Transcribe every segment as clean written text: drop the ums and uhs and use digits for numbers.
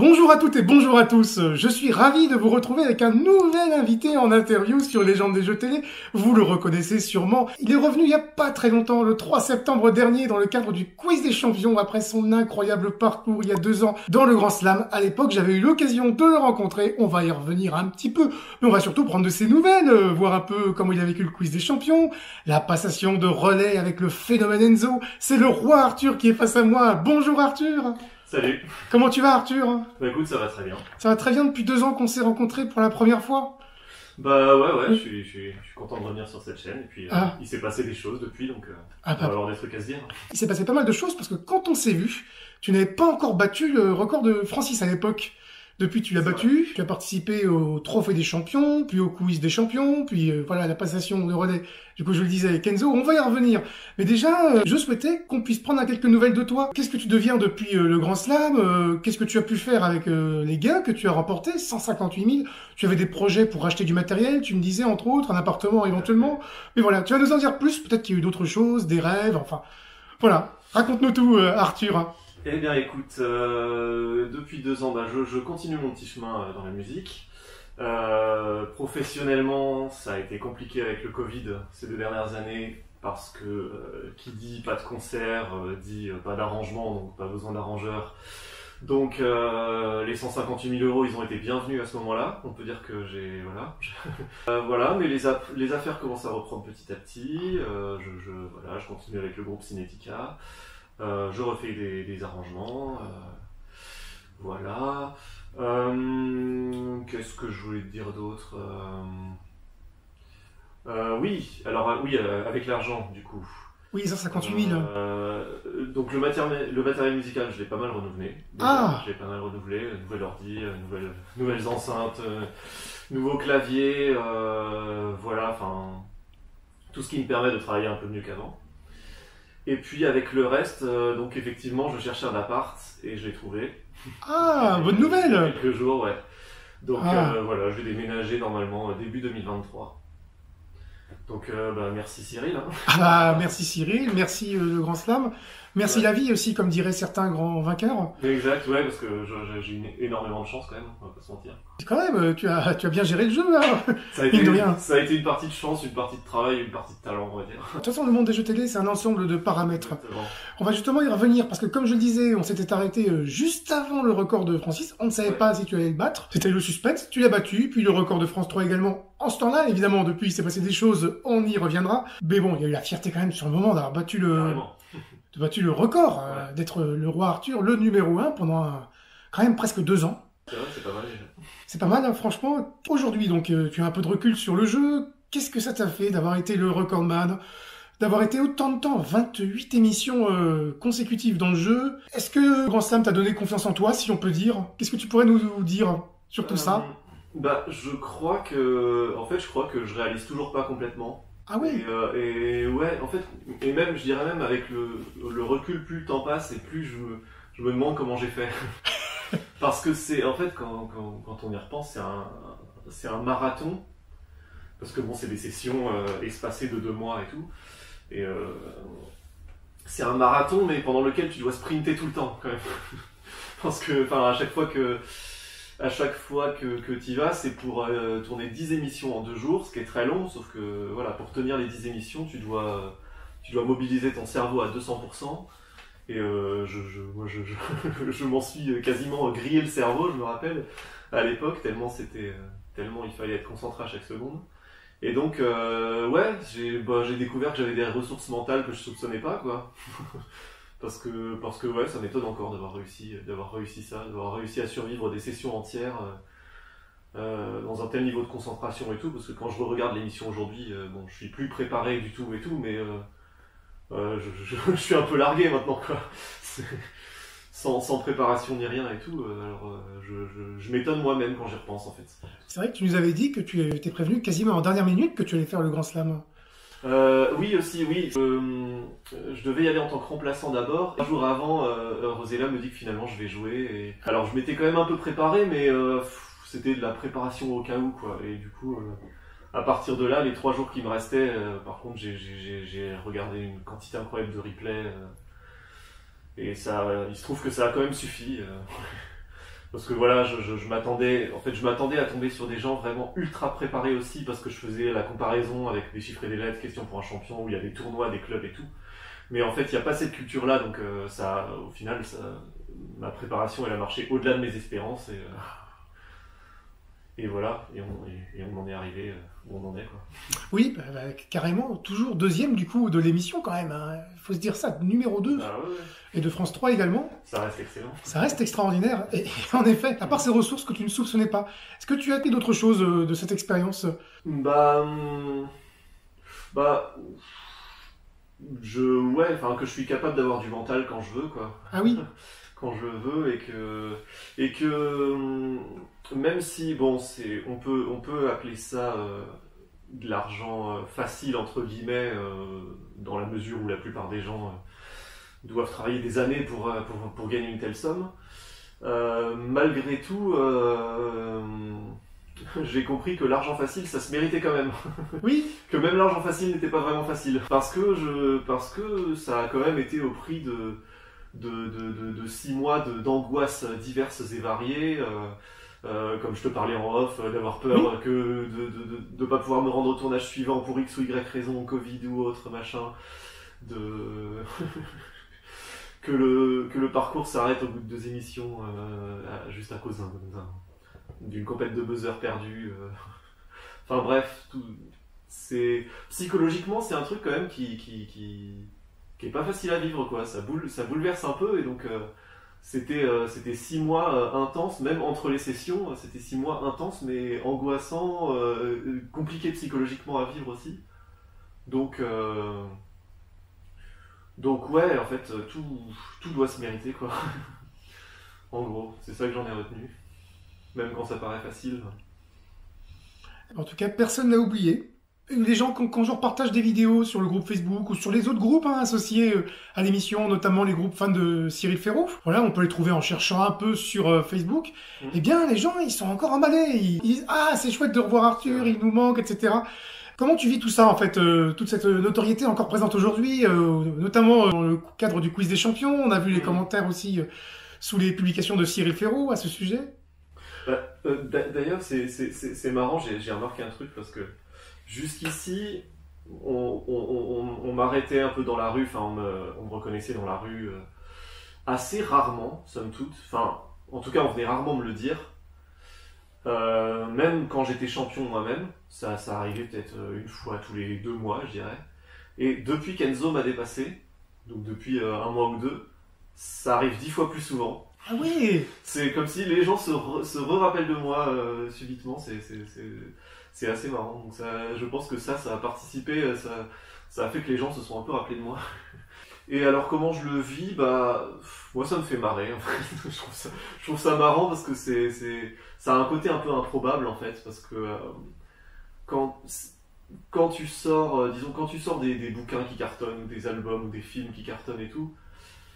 Bonjour à toutes et bonjour à tous, je suis ravi de vous retrouver avec un nouvel invité en interview sur Légendes des jeux télé. Vous le reconnaissez sûrement, il est revenu il n'y a pas très longtemps, le 3 septembre dernier, dans le cadre du Quiz des Champions, après son incroyable parcours il y a 2 ans dans le Grand Slam. À l'époque, j'avais eu l'occasion de le rencontrer, on va y revenir un petit peu, mais on va surtout prendre de ses nouvelles, voir un peu comment il a vécu le Quiz des Champions, la passation de relais avec le phénomène Enzo. C'est le roi Arthur qui est face à moi. Bonjour Arthur. Salut. Comment tu vas Arthur? Bah écoute, ça va très bien. Ça va très bien depuis 2 ans qu'on s'est rencontrés pour la première fois. Bah ouais, je suis content de revenir sur cette chaîne. Et puis il s'est passé des choses depuis, donc on va avoir des trucs à se dire. Il s'est passé pas mal de choses parce que quand on s'est vu, tu n'avais pas encore battu le record de Francis à l'époque. Depuis, tu l'as battu, tu as participé au Trophée des Champions, puis au Quiz des Champions, puis voilà, la passation de relais. Du coup, je le disais avec Enzo, on va y revenir. Mais déjà, je souhaitais qu'on puisse prendre quelques nouvelles de toi. Qu'est-ce que tu deviens depuis le Grand Slam? Qu'est-ce que tu as pu faire avec les gains que tu as remportés? 158 000. Tu avais des projets pour acheter du matériel, tu me disais, entre autres, un appartement éventuellement. Mais voilà, tu vas nous en dire plus. Peut-être qu'il y a eu d'autres choses, des rêves, enfin... Voilà, raconte-nous tout, Arthur. Eh bien écoute, depuis 2 ans, je continue mon petit chemin dans la musique. Professionnellement, ça a été compliqué avec le Covid ces 2 dernières années, parce que qui dit pas de concert, dit pas d'arrangement, donc pas besoin d'arrangeur. Donc les 158 000 euros, ils ont été bienvenus à ce moment-là. On peut dire que j'ai... Voilà. Voilà, mais les affaires commencent à reprendre petit à petit. Je continue avec le groupe Cinética. Je refais des arrangements, voilà. Qu'est-ce que je voulais te dire d'autre? Oui, alors oui, avec l'argent du coup. Oui, 158 000. Donc le matériel musical, je l'ai pas mal renouvelé. J'ai pas mal renouvelé, nouvel ordi, nouvelles enceintes, nouveaux claviers, voilà, enfin tout ce qui me permet de travailler un peu mieux qu'avant. Et puis avec le reste, donc effectivement, je cherchais un appart et je l'ai trouvé. Ah, bonne nouvelle! Quelques jours, ouais. Donc voilà, je vais déménager normalement début 2023. Donc merci Cyril. Hein. Ah, merci Cyril, merci le Grand Slam, merci la vie aussi, comme diraient certains grands vainqueurs. Exact, ouais, parce que j'ai eu énormément de chance quand même, on va pas se mentir. Quand même, tu as bien géré le jeu, là. Ça a été une partie de chance, une partie de travail, une partie de talent, on va dire. De toute façon, le monde des jeux télé, c'est un ensemble de paramètres. Exactement. On va justement y revenir, parce que comme je le disais, on s'était arrêté juste avant le record de Francis. On ne savait pas si tu allais le battre. C'était le suspense. Tu l'as battu, puis le record de France 3 également. En ce temps-là, évidemment, depuis, il s'est passé des choses, on y reviendra. Mais bon, il y a eu la fierté quand même sur le moment d'avoir battu le record, d'être le roi Arthur, le numéro 1 pendant quand même presque 2 ans. C'est vrai, c'est pas mal déjà. C'est pas mal, hein, franchement. Aujourd'hui, donc, tu as un peu de recul sur le jeu. Qu'est-ce que ça t'a fait d'avoir été le recordman, d'avoir été autant de temps, 28 émissions consécutives dans le jeu? Est-ce que Grand Slam t'a donné confiance en toi, si on peut dire? Qu'est-ce que tu pourrais nous dire sur tout ça? Je crois que je réalise toujours pas complètement. Ah oui. Et ouais, en fait, et même, je dirais même avec le recul, plus le temps passe et plus je me demande comment j'ai fait. Parce que c'est, en fait, quand on y repense, c'est un marathon. Parce que bon, c'est des sessions espacées de 2 mois et tout. Et c'est un marathon, mais pendant lequel tu dois sprinter tout le temps, quand même. Parce que, enfin, à chaque fois que tu y vas, c'est pour tourner 10 émissions en 2 jours, ce qui est très long, sauf que, voilà, pour tenir les 10 émissions, tu dois mobiliser ton cerveau à 200%. Et je m'en suis quasiment grillé le cerveau, je me rappelle, à l'époque, tellement il fallait être concentré à chaque seconde. Et donc, j'ai découvert que j'avais des ressources mentales que je soupçonnais pas, quoi. parce que ouais, ça m'étonne encore d'avoir réussi ça, d'avoir réussi à survivre des sessions entières dans un tel niveau de concentration et tout, parce que quand je regarde l'émission aujourd'hui, bon, je suis plus préparé du tout et tout, mais je suis un peu largué maintenant, quoi. Sans préparation ni rien et tout, alors je m'étonne moi-même quand j'y repense, en fait. C'est vrai que tu nous avais dit que tu étais prévenu quasiment en dernière minute que tu allais faire le Grand Slam. Oui aussi, oui. Je devais y aller en tant que remplaçant d'abord. Un jour avant, Rosella me dit que finalement je vais jouer. Alors je m'étais quand même un peu préparé, mais c'était de la préparation au cas où, quoi. Et du coup, à partir de là, les 3 jours qui me restaient, par contre, j'ai regardé une quantité incroyable de replays. Et ça, il se trouve que ça a quand même suffi. Parce que voilà, je m'attendais, en fait, je m'attendais à tomber sur des gens vraiment ultra préparés aussi, parce que je faisais la comparaison avec des chiffres et des lettres, question pour un champion, où il y a des tournois, des clubs et tout. Mais en fait, il n'y a pas cette culture-là, donc ça, au final, ma préparation, elle a marché au-delà de mes espérances, et voilà, et on en est arrivé où on en est, quoi. Oui, carrément, toujours deuxième du coup de l'émission quand même. Hein. Faut se dire ça, numéro 2, Ah ouais, ouais. et de France 3 également. Ça reste excellent. Ça reste extraordinaire. Et en effet, à part ces ressources que tu ne soupçonnais pas, est-ce que tu as appris d'autres choses de cette expérience? Bah, bah, ouais, enfin, que je suis capable d'avoir du mental quand je veux, quoi. Ah oui, Quand je veux, et que, même si, bon, on peut appeler ça de l'argent facile, entre guillemets, dans la mesure où la plupart des gens doivent travailler des années pour gagner une telle somme. Malgré tout, j'ai compris que l'argent facile, ça se méritait quand même. oui, Que même l'argent facile n'était pas vraiment facile. Parce que ça a quand même été au prix de 6 mois d'angoisses diverses et variées. Comme je te parlais en off, d'avoir peur de pas pouvoir me rendre au tournage suivant pour X ou Y raison, Covid ou autre machin. Que le parcours s'arrête au bout de 2 émissions juste à cause d'une compète de buzzer perdu. Enfin bref, psychologiquement c'est un truc quand même qui est pas facile à vivre, quoi. Ça bouleverse un peu, et donc c'était 6 mois intenses, même entre les sessions, c'était 6 mois intenses mais angoissants, compliqués psychologiquement à vivre aussi. Donc ouais, en fait, tout doit se mériter, quoi. En gros, c'est ça que j'en ai retenu. Même quand ça paraît facile. en tout cas, personne n'a oublié. Les gens, quand je repartage des vidéos sur le groupe Facebook ou sur les autres groupes associés à l'émission, notamment les groupes fans de Cyril Ferraud, voilà, on peut les trouver en cherchant un peu sur Facebook, eh bien, les gens, ils sont encore emballés. Ils disent « Ah, c'est chouette de revoir Arthur, il nous manque, etc. » Comment tu vis tout ça, en fait, toute cette notoriété encore présente aujourd'hui, notamment dans le cadre du quiz des champions? On a vu les commentaires aussi sous les publications de Cyril Ferraud à ce sujet. D'ailleurs, c'est marrant, j'ai remarqué un truc, parce que jusqu'ici, on m'arrêtait un peu dans la rue, enfin on me reconnaissait dans la rue assez rarement, somme toute. Enfin, en tout cas, on venait rarement me le dire. Même quand j'étais champion moi-même, ça arrivait peut-être une fois tous les 2 mois, je dirais. Et depuis qu'Enzo m'a dépassé, donc depuis 1 mois ou 2, ça arrive 10 fois plus souvent. Ah oui. C'est comme si les gens se re-rappellent de moi subitement, c'est assez marrant. Donc je pense que ça a participé, ça a fait que les gens se sont un peu rappelés de moi. Et alors comment je le vis, moi ça me fait marrer, en fait. Je trouve ça marrant, parce que ça a un côté un peu improbable, en fait, parce que quand tu sors, disons, quand tu sors des bouquins qui cartonnent, ou des albums, ou des films qui cartonnent et tout,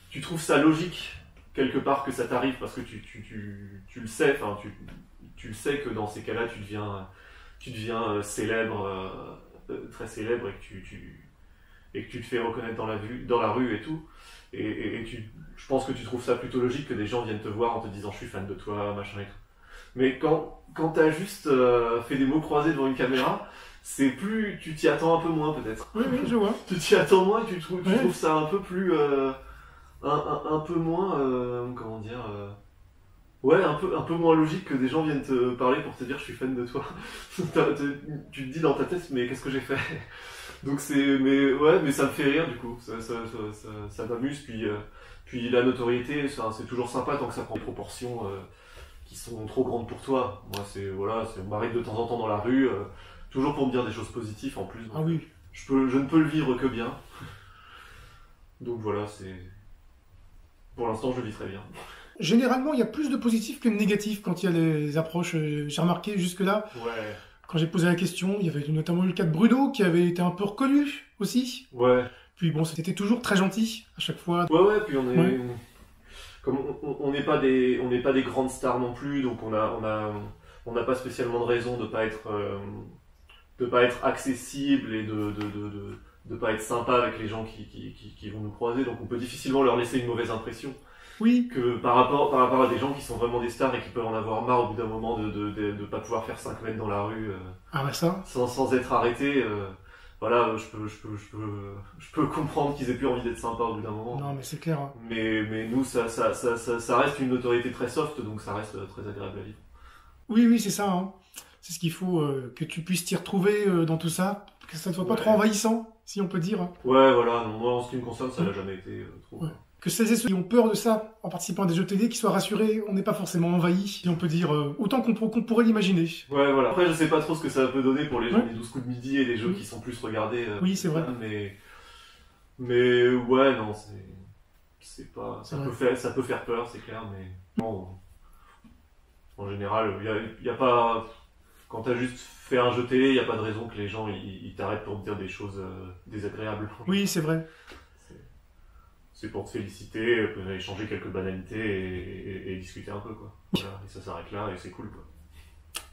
tu trouves ça logique quelque part que ça t'arrive, parce que tu le sais, enfin tu le sais que dans ces cas-là tu deviens célèbre, très célèbre, et que tu te fais reconnaître dans la rue et tout, et je pense que tu trouves ça plutôt logique que des gens viennent te voir en te disant je suis fan de toi, machin et tout. Mais quand t'as juste fait des mots croisés devant une caméra, tu t'y attends un peu moins, peut-être. Oui, je vois. Tu t'y attends moins, et tu trouves ça un peu plus un peu moins comment dire, ouais, un peu moins logique que des gens viennent te parler pour te dire je suis fan de toi. Tu te dis dans ta tête, mais qu'est-ce que j'ai fait? Donc mais ça me fait rire, du coup, ça m'amuse, puis la notoriété, c'est toujours sympa tant que ça prend des proportions qui sont trop grandes pour toi. Moi, on m'arrête de temps en temps dans la rue, toujours pour me dire des choses positives en plus. Ah oui. Je ne peux le vivre que bien. Donc voilà, pour l'instant, je le vis très bien. Généralement, il y a plus de positifs que de négatifs quand il y a les approches. J'ai remarqué jusque-là. Ouais. Quand j'ai posé la question, il y avait notamment eu le cas de Bruno qui avait été un peu reconnu aussi. Ouais. Puis bon, c'était toujours très gentil à chaque fois. Ouais, puis comme on n'est pas des grandes stars non plus, donc on n'a pas spécialement de raison de pas être accessible, et de pas être sympa avec les gens qui vont nous croiser, donc on peut difficilement leur laisser une mauvaise impression. Oui. Que par rapport à des gens qui sont vraiment des stars et qui peuvent en avoir marre au bout d'un moment de pas pouvoir faire 5 mètres dans la rue Ah bah ça. sans être arrêté. Voilà, je peux comprendre qu'ils aient plus envie d'être sympas au bout d'un moment. Non, mais c'est clair. Hein. Mais nous, ça reste une notoriété très soft, donc ça reste très agréable à vivre. Oui, oui, c'est ça. Hein. C'est ce qu'il faut, que tu puisses t'y retrouver dans tout ça, que ça ne soit pas trop envahissant, si on peut dire. Ouais, voilà, non, moi en ce qui me concerne, ça n'a jamais été trop. Ouais. Que celles et ceux qui ont peur de ça, en participant à des jeux télé, qu'ils soient rassurés, on n'est pas forcément envahi, si on peut dire, autant qu'on pourrait l'imaginer. Ouais, voilà. Après, je sais pas trop ce que ça peut donner pour les gens des 12 coups de midi et les jeux qui sont plus regardés. Oui, c'est vrai. Mais ouais, non, c'est pas. Ça peut faire peur, c'est clair, mais non. En général, il y a pas. Quand t'as juste fait un jeu télé, il n'y a pas de raison que les gens ils t'arrêtent pour te dire des choses désagréables. Oui, c'est vrai. C'est pour te féliciter, échanger quelques banalités et discuter un peu, quoi. Voilà, et ça s'arrête là et c'est cool, quoi.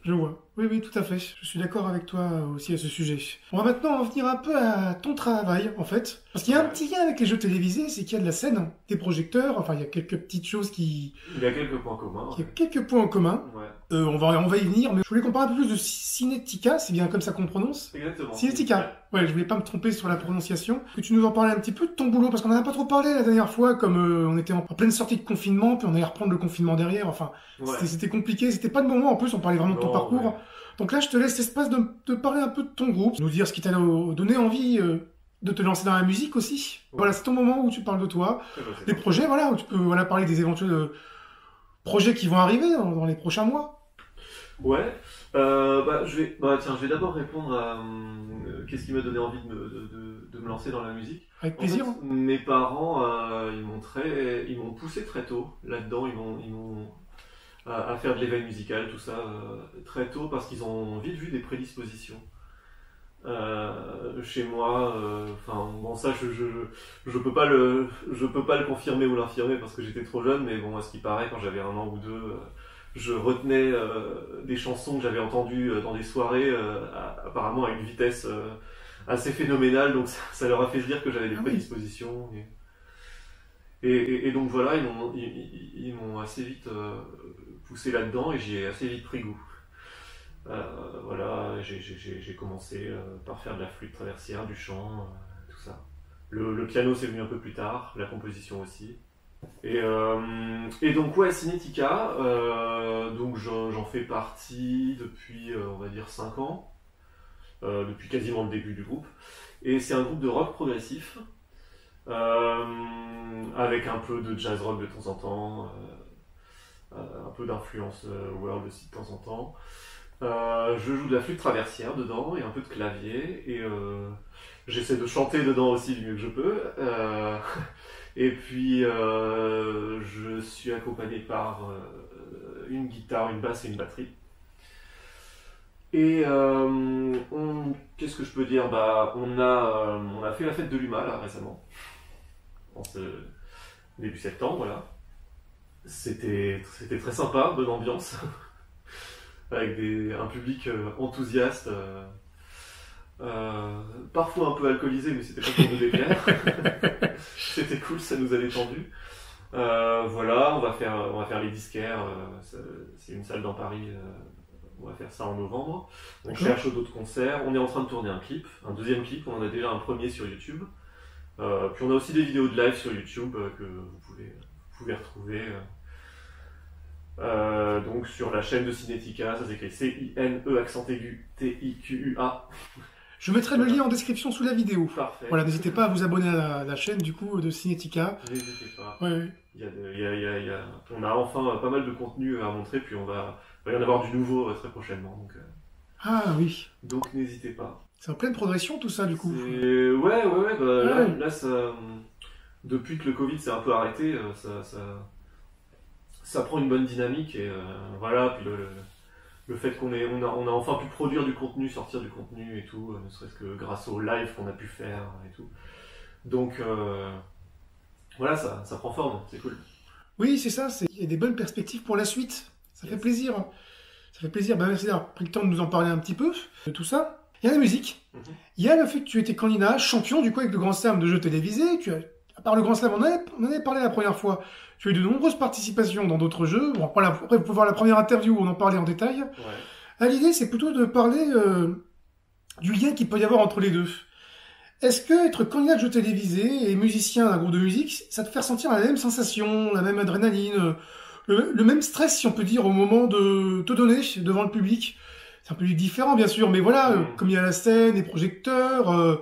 Je vois. Oui, oui, tout à fait. Je suis d'accord avec toi aussi à ce sujet. On va maintenant en venir un peu à ton travail, en fait. Parce qu'il y a un petit lien avec les jeux télévisés, c'est qu'il y a de la scène, des projecteurs, enfin, il y a quelques petites choses qui... Il y a quelques points communs. Il y a quelques points en commun. Ouais. On va y venir, mais je voulais qu'on parle un peu plus de Cinetica, c'est bien comme ça qu'on prononce. Exactement. Cinetica. Ouais, je voulais pas me tromper sur la prononciation. Que tu nous en parlais un petit peu de ton boulot, parce qu'on en a pas trop parlé la dernière fois, comme on était en pleine sortie de confinement, puis on allait reprendre le confinement derrière, enfin, c'était compliqué, c'était pas le moment, en plus, on parlait vraiment de ton parcours. Ouais. Donc là, je te laisse l'espace de parler un peu de ton groupe, nous dire ce qui t'a donné envie de te lancer dans la musique aussi. Ouais. Voilà, c'est ton moment où tu parles de toi, des projets, voilà, où tu peux parler des éventuels projets qui vont arriver dans les prochains mois. Ouais, je vais d'abord répondre à qu'est-ce qui m'a donné envie de me lancer dans la musique. Avec plaisir. En fait, mes parents, ils m'ont poussé très tôt là-dedans, ils m'ont à faire de l'éveil musical, tout ça, très tôt, parce qu'ils ont vite vu des prédispositions. Chez moi, ça je peux pas le confirmer ou l'infirmer parce que j'étais trop jeune, mais bon, à ce qui paraît, quand j'avais 1 an ou 2, je retenais des chansons que j'avais entendues dans des soirées, apparemment à une vitesse assez phénoménale, donc ça leur a fait se dire que j'avais des prédispositions. Et donc voilà, ils m'ont assez vite poussé là-dedans et j'y ai assez vite pris goût. Voilà, j'ai commencé par faire de la flûte traversière, du chant, tout ça. Le piano c'est venu un peu plus tard, la composition aussi. Et donc ouais, Cinetica, donc j'en fais partie depuis on va dire 5 ans, depuis quasiment le début du groupe. Et c'est un groupe de rock progressif, avec un peu de jazz rock de temps en temps, un peu d'influence world aussi de temps en temps. Je joue de la flûte traversière dedans et un peu de clavier et j'essaie de chanter dedans aussi du mieux que je peux. Et puis je suis accompagné par une guitare, une basse et une batterie. Et qu'est-ce que je peux dire ? On a fait la fête de l'UMA là récemment, en ce début septembre, voilà. C'était très sympa, bonne ambiance. Avec un public enthousiaste, parfois un peu alcoolisé, mais c'était pas pour nous déplaire. C'était cool, ça nous a détendu. Voilà, on va faire les disquaires, c'est une salle dans Paris, on va faire ça en novembre. On cherche d'autres concerts, on est en train de tourner un clip, un deuxième clip, on en a déjà un premier sur YouTube. Puis on a aussi des vidéos de live sur YouTube que vous pouvez retrouver. Donc sur la chaîne de Cinetica, ça s'écrit C-I-N-E accent aigu T-I-Q-U-A. Je mettrai le lien en description sous la vidéo. Parfait. Voilà, n'hésitez pas à vous abonner à la chaîne du coup de Cinetica. N'hésitez pas. Ouais. On a enfin pas mal de contenu à montrer, puis il va y en avoir du nouveau très prochainement. Donc, ah oui. Donc n'hésitez pas. C'est en pleine progression tout ça du coup. Ouais. Là, ça, depuis que le Covid s'est un peu arrêté, ça prend une bonne dynamique et voilà. Puis le fait qu'on a enfin pu produire du contenu, sortir du contenu et tout, ne serait-ce que grâce au live qu'on a pu faire et tout. Donc voilà, ça prend forme, c'est cool. Oui, c'est ça, il y a des bonnes perspectives pour la suite. Ça fait plaisir. Ça fait plaisir. Merci d'avoir pris le temps de nous en parler un petit peu de tout ça. Il y a la musique. Il y a le fait que tu étais candidat champion du coup avec le Grand Slam de jeux télévisés. Tu as à part le Grand Slam, on en avait parlé la première fois. Tu as eu de nombreuses participations dans d'autres jeux. Bon, voilà, après, vous pouvez voir la première interview où on en parlait en détail. Ouais. L'idée, c'est plutôt de parler du lien qu'il peut y avoir entre les deux. Est-ce que être candidat de jeu télévisé et musicien d'un groupe de musique, ça te fait ressentir la même sensation, la même adrénaline, le même stress, si on peut dire, au moment de te donner devant le public? C'est un public différent, bien sûr, mais voilà, comme il y a la scène, les projecteurs,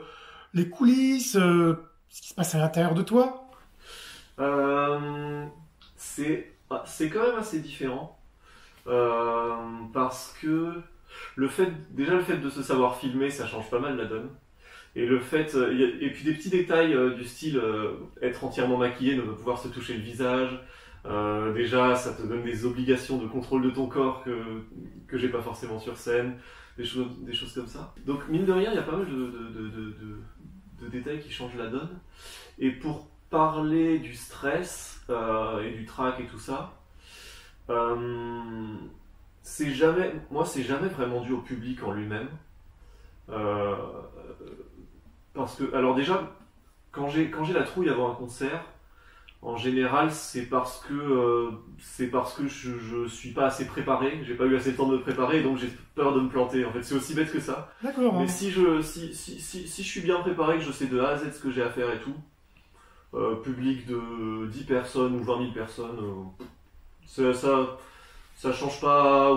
les coulisses, ce qui se passe à l'intérieur de toi. C'est quand même assez différent parce que le fait de se savoir filmer, ça change pas mal la donne. Et et puis des petits détails du style être entièrement maquillé, ne pas pouvoir se toucher le visage. Déjà, ça te donne des obligations de contrôle de ton corps que j'ai pas forcément sur scène, des choses comme ça. Donc mine de rien, il y a pas mal de détails qui changent la donne. Et pour parler du stress et du trac et tout ça, c'est jamais vraiment dû au public en lui-même. Parce que, alors déjà, quand j'ai la trouille avant un concert, en général, c'est parce que je suis pas assez préparé, j'ai pas eu assez de temps de me préparer, donc j'ai peur de me planter. En fait, c'est aussi bête que ça. D'accord. Mais si je suis bien préparé, que je sais de A à Z ce que j'ai à faire et tout, public de 10 personnes ou 20 000 personnes, ça change pas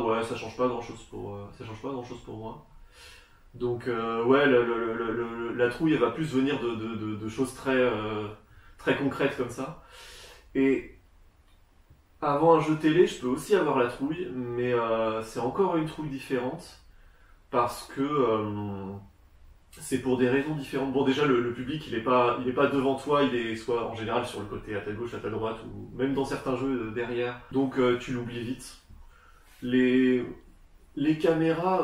grand-chose pour moi. Donc ouais, la trouille, elle va plus venir de choses très concrètes comme ça. Et avant un jeu télé, je peux aussi avoir la trouille, mais c'est encore une trouille différente parce que c'est pour des raisons différentes. Bon, déjà le public, il est pas devant toi, il est soit en général sur le côté à ta gauche, à ta droite, ou même dans certains jeux derrière. Donc tu l'oublies vite. Les caméras,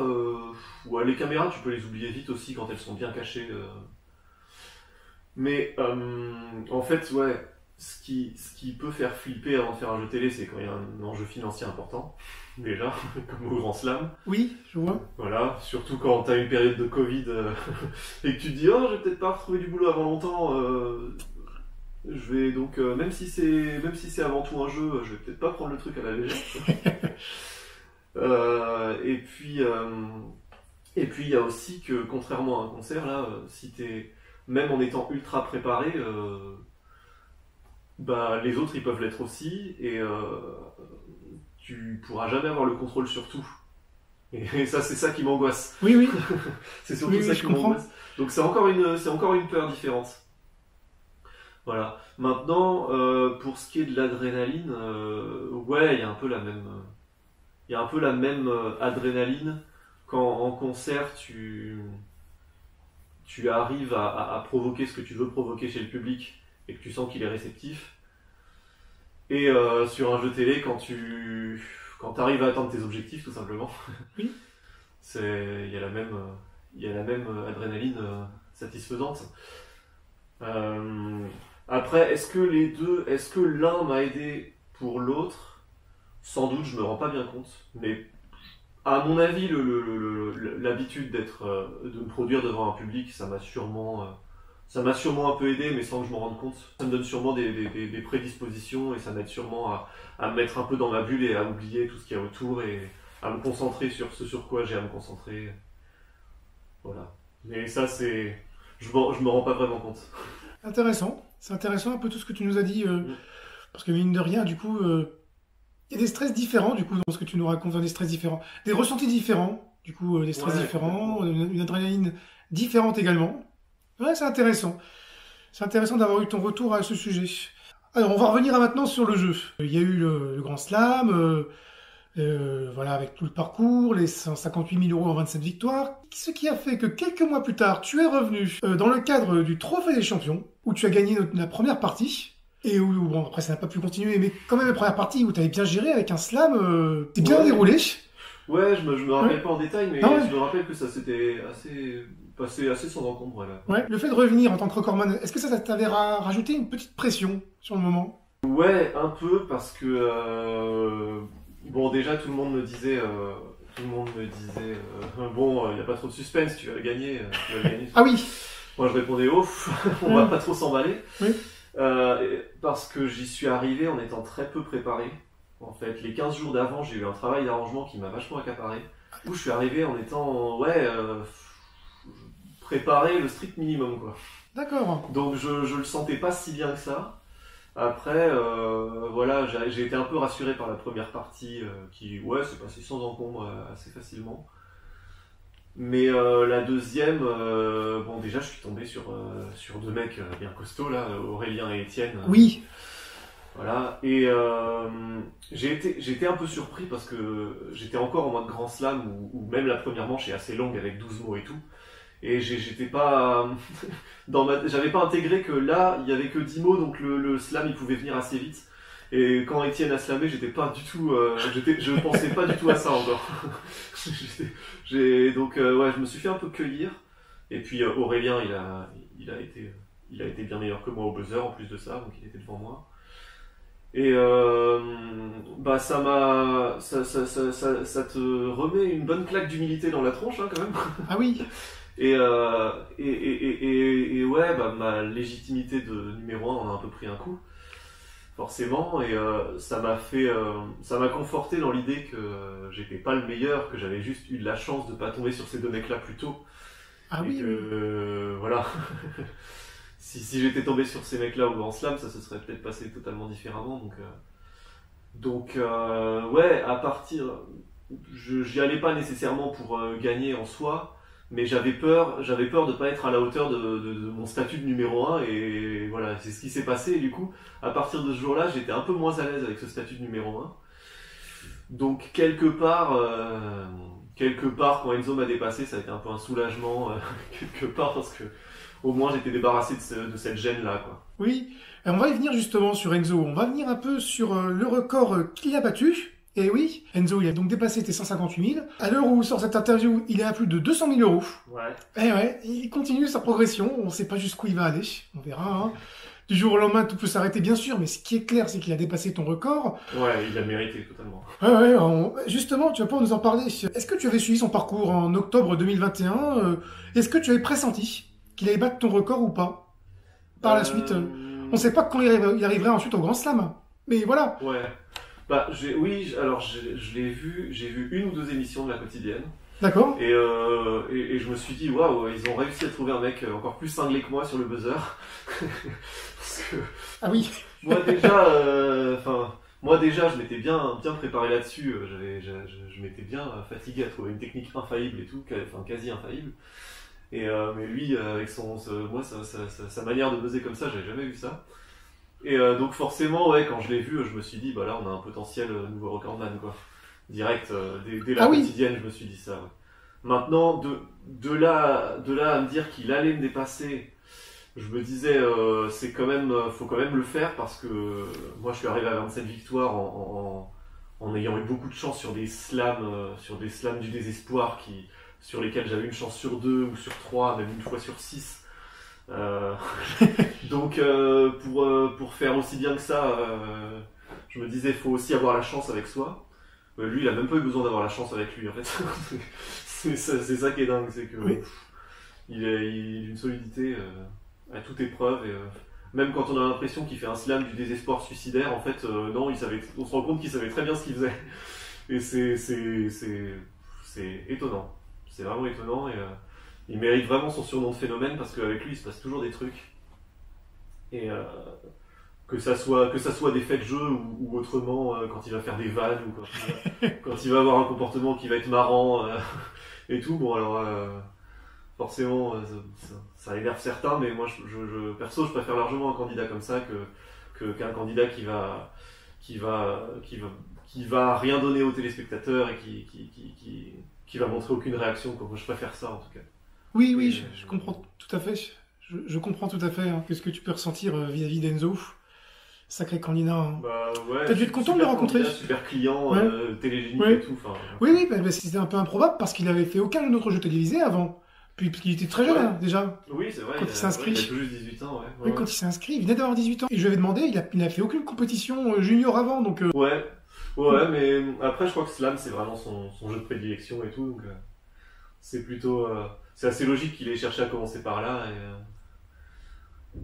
les caméras, tu peux les oublier vite aussi quand elles sont bien cachées. Mais en fait, ouais, ce qui peut faire flipper avant de faire un jeu télé, c'est quand il y a un enjeu financier important, déjà, comme au Grand Slam. Oui, je vois. Voilà, surtout quand t'as une période de Covid et que tu te dis, oh, je vais peut-être pas retrouver du boulot avant longtemps. Je vais donc, même si c'est avant tout un jeu, je vais peut-être pas prendre le truc à la légère. Et puis il y a aussi que contrairement à un concert là, si t'es même en étant ultra préparé, les autres ils peuvent l'être aussi et tu pourras jamais avoir le contrôle sur tout. Et ça c'est ça qui m'angoisse. Oui. C'est surtout ça qui m'angoisse. Donc c'est encore une peur différente. Voilà. Maintenant pour ce qui est de l'adrénaline, ouais, il y a un peu la même adrénaline quand en concert tu arrives à provoquer ce que tu veux provoquer chez le public et que tu sens qu'il est réceptif. Et sur un jeu télé, quand tu arrives à atteindre tes objectifs, tout simplement, oui. il y a la même adrénaline satisfaisante. Après, est-ce que l'un m'a aidé pour l'autre? Sans doute, je me rends pas bien compte, mais à mon avis, l'habitude de me produire devant un public, ça m'a sûrement un peu aidé, mais sans que je m'en rende compte. Ça me donne sûrement des prédispositions et ça m'aide sûrement à me mettre un peu dans ma bulle et à oublier tout ce qu'il y a autour et à me concentrer sur ce sur quoi j'ai à me concentrer. Voilà. Mais ça, je me rends pas vraiment compte. Intéressant. C'est intéressant un peu tout ce que tu nous as dit, parce que mine de rien, du coup. Il y a des stress différents, du coup, dans ce que tu nous racontes, des stress différents, des ressentis différents, du coup, des stress différents, une adrénaline différente également. Ouais, c'est intéressant. C'est intéressant d'avoir eu ton retour à ce sujet. Alors, on va revenir maintenant sur le jeu. Il y a eu le Grand Slam, voilà, avec tout le parcours, les 158 000 € en 27 victoires. Ce qui a fait que quelques mois plus tard, tu es revenu dans le cadre du Trophée des Champions, où tu as gagné la première partie. Et où, bon, après ça n'a pas pu continuer, mais quand même la première partie où tu avais bien géré avec un slam, t'es bien déroulé. Ouais, je me rappelle pas en détail, mais je me rappelle que ça s'était passé assez sans encombre. Là. Ouais, le fait de revenir en tant que recordman, est-ce que ça t'avait rajouté une petite pression sur le moment? Ouais, un peu, parce que bon, déjà tout le monde me disait bon, il n'y a pas trop de suspense, tu vas gagner. Ah oui. Moi je répondais ouf, on va pas trop s'emballer. Oui. Parce que j'y suis arrivé en étant très peu préparé. En fait, les 15 jours d'avant, j'ai eu un travail d'arrangement qui m'a vachement accaparé. Du coup, je suis arrivé en étant, préparé le strict minimum, quoi. D'accord. Donc, je le sentais pas si bien que ça. Après, voilà, j'ai été un peu rassuré par la première partie qui, ouais, s'est passée sans encombre assez facilement. Mais la deuxième, bon, déjà, je suis tombé sur deux mecs bien costauds, là, Aurélien et Étienne. Oui. Voilà, et j'ai été un peu surpris parce que j'étais encore en mode grand slam où même la première manche est assez longue avec 12 mots et tout. Et j'étais pas j'avais pas intégré que là, il y avait que 10 mots, donc le slam il pouvait venir assez vite. Et quand Étienne a slamé, j'étais pas du tout, je pensais pas du tout à ça encore. Donc ouais, je me suis fait un peu cueillir. Et puis Aurélien, il a été bien meilleur que moi au buzzer en plus de ça, donc il était devant moi. Et bah ça te remet une bonne claque d'humilité dans la tronche, hein, quand même. Ah oui. Et ouais, bah ma légitimité de numéro 1 en a un peu pris un coup, forcément. Et ça m'a conforté dans l'idée que j'étais pas le meilleur, que j'avais juste eu de la chance de pas tomber sur ces deux mecs-là plus tôt. Ah et oui. que voilà. Si j'étais tombé sur ces mecs-là ou en slam, ça se serait peut-être passé totalement différemment. Donc ouais, à partir, j'y allais pas nécessairement pour gagner en soi, mais j'avais peur de pas être à la hauteur de mon statut de numéro 1, et voilà, c'est ce qui s'est passé. Et du coup, à partir de ce jour-là, j'étais un peu moins à l'aise avec ce statut de numéro 1. Donc quelque part, quand Enzo m'a dépassé, ça a été un peu un soulagement, quelque part, parce que au moins j'étais débarrassé de cette gêne-là, quoi. Oui. On va y venir justement sur Enzo. On va venir un peu sur le record qu'il a battu. Et oui, Enzo, il a donc dépassé tes 158 000. À l'heure où sort cette interview, il est à plus de 200 000 euros. Ouais. Et ouais, il continue sa progression. On ne sait pas jusqu'où il va aller. On verra, hein. Du jour au lendemain, tout peut s'arrêter, bien sûr, mais ce qui est clair, c'est qu'il a dépassé ton record. Ouais, il a mérité totalement. Justement, tu vas pouvoir nous en parler. Est-ce que tu avais suivi son parcours en octobre 2021 Est-ce que tu avais pressenti qu'il allait battre ton record ou pas par la suite On ne sait pas quand il arriverait ensuite au Grand Slam. Mais voilà. Ouais. Bah, alors je l'ai vu, j'ai vu une ou deux émissions de la quotidienne. D'accord. Et je me suis dit, waouh, ils ont réussi à trouver un mec encore plus cinglé que moi sur le buzzer. Parce que ah oui. moi déjà, je m'étais bien préparé là-dessus. Je m'étais bien fatigué à trouver une technique infaillible et tout, enfin quasi infaillible. Mais lui, avec sa manière de buzzer comme ça, j'avais jamais vu ça. Et donc forcément, ouais, quand je l'ai vu, je me suis dit, bah là, on a un potentiel nouveau recordman, quoi. Direct, dès la quotidienne, je me suis dit ça. Ouais. Maintenant, de là à me dire qu'il allait me dépasser, je me disais, faut quand même le faire, parce que moi, je suis arrivé à 27 victoires en ayant eu beaucoup de chance sur des slams du désespoir sur lesquels j'avais une chance sur 2 ou sur 3, même une fois sur 6. Donc pour faire aussi bien que ça, je me disais, faut aussi avoir la chance avec soi. Lui, il a même pas eu besoin d'avoir la chance avec lui, en fait. c'est ça qui est dingue, c'est que oui. Il a une solidité à toute épreuve, et même quand on a l'impression qu'il fait un slam du désespoir suicidaire, en fait non, on se rend compte qu'il savait très bien ce qu'il faisait. Et c'est étonnant, c'est vraiment étonnant. Et il mérite vraiment son surnom de phénomène, parce qu'avec lui il se passe toujours des trucs. Et que ça soit des faits de jeu ou autrement, quand il va faire des vannes, ou quand il va avoir un comportement qui va être marrant et tout. Bon, alors forcément ça énerve certains, mais moi perso je préfère largement un candidat comme ça qu'un candidat qui va rien donner aux téléspectateurs et qui va montrer aucune réaction, quoi. Moi je préfère ça, en tout cas. Oui, je comprends tout à fait. Je comprends tout à fait ce que tu peux ressentir vis-à-vis d'Enzo. Sacré candidat. Hein. Bah ouais. T'as dû être content de le rencontrer. Super client, ouais. Télégénique ouais. Et tout. Oui, c'était un peu improbable parce qu'il avait fait aucun autre jeu télévisé avant. Puis parce qu'il était très jeune, ouais. hein, déjà. Oui, c'est vrai. Quand il s'est inscrit. Il a tout juste 18 ans, ouais. Oui, quand il s'est inscrit, il venait d'avoir 18 ans. Et je lui avais demandé, il n'a fait aucune compétition junior avant, donc. Ouais, mais après, je crois que Slam, c'est vraiment son jeu de prédilection et tout, donc c'est plutôt. C'est assez logique qu'il ait cherché à commencer par là.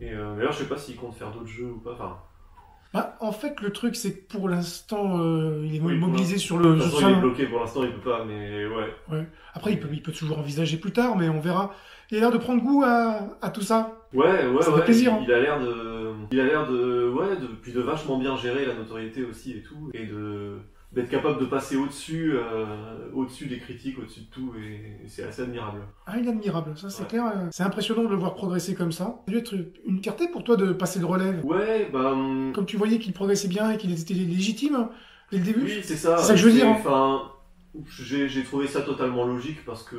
Et d'ailleurs, je sais pas s'il compte faire d'autres jeux ou pas. Enfin, Bah, en fait, le truc, c'est que pour l'instant, il est oui, mobilisé sur de le toute jeu façon, il est salon. bloqué pour l'instant, il peut pas, mais ouais. Ouais. Après, il peut toujours envisager plus tard, mais on verra. Il a l'air de prendre goût à tout ça. Ouais, Ça fait plaisir, hein. il a l'air de vachement bien gérer la notoriété aussi et tout, et d'être capable de passer au-dessus des critiques, au-dessus de tout, et c'est assez admirable. Ah, il est admirable, ça c'est Ouais. clair. C'est impressionnant de le voir progresser comme ça. Ça a dû être une fierté pour toi de passer le relève. Ouais, Comme tu voyais qu'il progressait bien et qu'il était légitime hein, dès le début. oui, c'est ça. C'est ça que je veux dire, hein. Enfin, j'ai trouvé ça totalement logique parce que,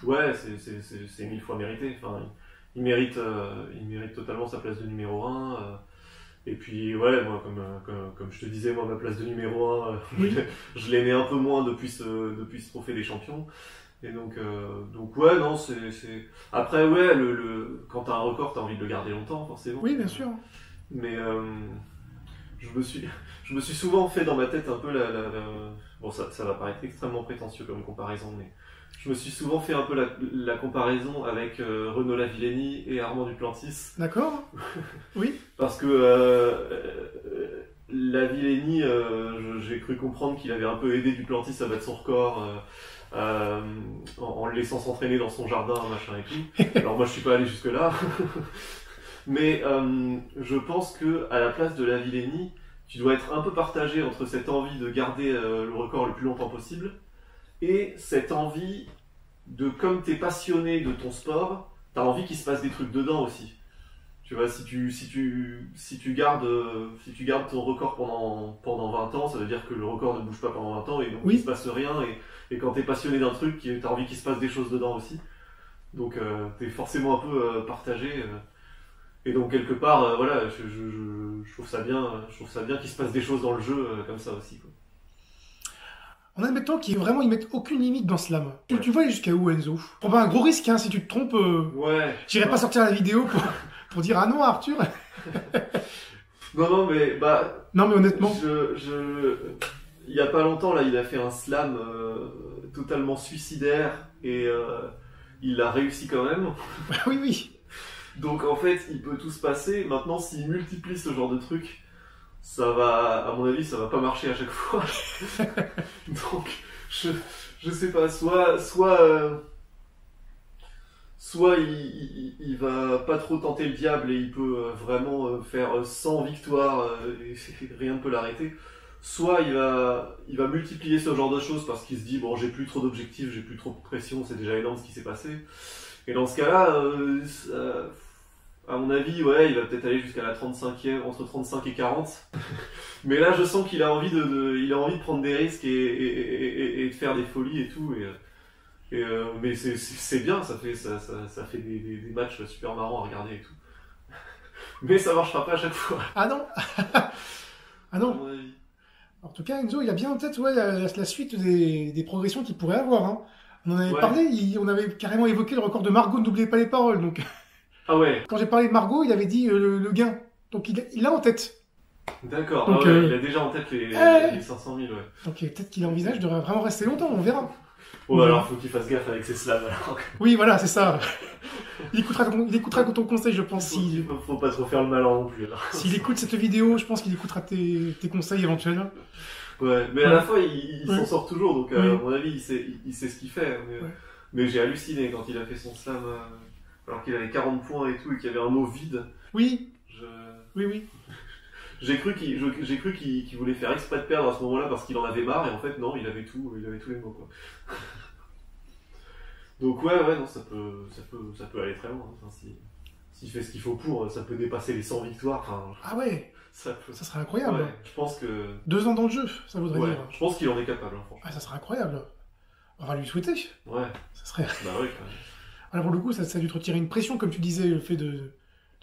ouais, c'est 1000 fois mérité. Enfin, il mérite totalement sa place de numéro 1. Et puis, ouais, moi, comme je te disais, moi, ma place de numéro 1, Oui. je l'aimais un peu moins depuis ce trophée des champions. Et donc ouais, non, Après, ouais, quand t'as un record, t'as envie de le garder longtemps, forcément. Oui, bien sûr. Mais je me suis souvent fait dans ma tête un peu Bon, ça va paraître extrêmement prétentieux comme comparaison, mais je me suis souvent fait un peu la comparaison avec Renaud Lavillenie et Armand Duplantis. D'accord. Oui. Parce que Lavillenie, j'ai cru comprendre qu'il avait un peu aidé Duplantis à battre son record en le laissant s'entraîner dans son jardin, machin et tout. Alors moi je suis pas allé jusque là. Mais je pense que à la place de Lavillenie, tu dois être un peu partagé entre cette envie de garder le record le plus longtemps possible et cette envie de, comme t'es passionné de ton sport, t'as envie qu'il se passe des trucs dedans aussi. Tu vois, si tu gardes ton record pendant 20 ans, ça veut dire que le record ne bouge pas pendant 20 ans et donc Oui. il se passe rien et quand t'es passionné d'un truc, t'as envie qu'il se passe des choses dedans aussi. Donc t'es forcément un peu partagé. Et donc quelque part, voilà, je trouve ça bien qu'il se passe des choses dans le jeu comme ça aussi, quoi. En admettant qu'ils vraiment ils mettent aucune limite dans Slam. Ouais. Tu vas aller jusqu'à où, Enzo? Prends pas un gros risque, hein, si tu te trompes. Ouais. J'irai pas sortir la vidéo pour dire ah non, Arthur. Non, mais bah, Non, mais honnêtement. il y a pas longtemps là, il a fait un slam totalement suicidaire et il a réussi quand même. Oui, oui. Donc en fait, il peut tout se passer. Maintenant, s'il multiplie ce genre de trucs, ça va, à mon avis, ça va pas marcher à chaque fois. Donc, je sais pas, soit il va pas trop tenter le diable et il peut vraiment faire 100 victoires et rien ne peut l'arrêter. Soit il va multiplier ce genre de choses parce qu'il se dit bon, j'ai plus trop d'objectifs, j'ai plus trop de pression, c'est déjà énorme ce qui s'est passé. Et dans ce cas-là, à mon avis, ouais, il va peut-être aller jusqu'à la 35e, entre 35 et 40. Mais là, je sens qu'il a envie il a envie de prendre des risques et de faire des folies et tout. Mais c'est bien, ça fait des matchs super marrants à regarder et tout. Mais ça marchera pas à chaque fois, Ah non. Ah à non. mon avis. En tout cas, Enzo, il a bien en tête ouais, la suite des progressions qu'il pourrait avoir. Hein. On en avait Ouais. parlé, on avait carrément évoqué le record de Margot, n'oubliez pas les paroles. Donc, Ah ouais, quand j'ai parlé de Margot, il avait dit le gain. Donc, il l'a en tête. d'accord. Donc, Ah ouais, il a déjà en tête les 500 000, ouais. Donc, peut-être qu'il envisage de vraiment rester longtemps, on verra. Bon, alors faut qu'il fasse gaffe avec ses slams alors. Oui, voilà, c'est ça. Il écoutera ton conseil, je pense. Faut pas trop faire le malin non plus. Alors. S'il écoute cette vidéo, je pense qu'il écoutera tes conseils éventuels. Ouais, mais à la fois il Ouais. s'en sort toujours, donc Oui. à mon avis il sait ce qu'il fait. Ouais. Mais j'ai halluciné quand il a fait son slam, alors qu'il avait 40 points et tout, et qu'il y avait un mot vide. Oui, oui. J'ai cru qu'il voulait faire exprès de perdre à ce moment-là parce qu'il en avait marre, et en fait non, il avait tous les mots, quoi. Donc ouais, non, ça peut aller très loin. Enfin, s'il fait ce qu'il faut pour, ça peut dépasser les 100 victoires. Enfin, Ah ouais, ça peut. ça serait incroyable. Ouais, je pense que. 2 ans dans le jeu, ça voudrait Ouais, dire. je pense qu'il en est capable, hein, franchement. Ah, ça serait incroyable. On va lui souhaiter. Ouais, Ça serait... bah ouais, quand même. Alors pour le coup, ça a dû te retirer une pression, comme tu disais, le fait de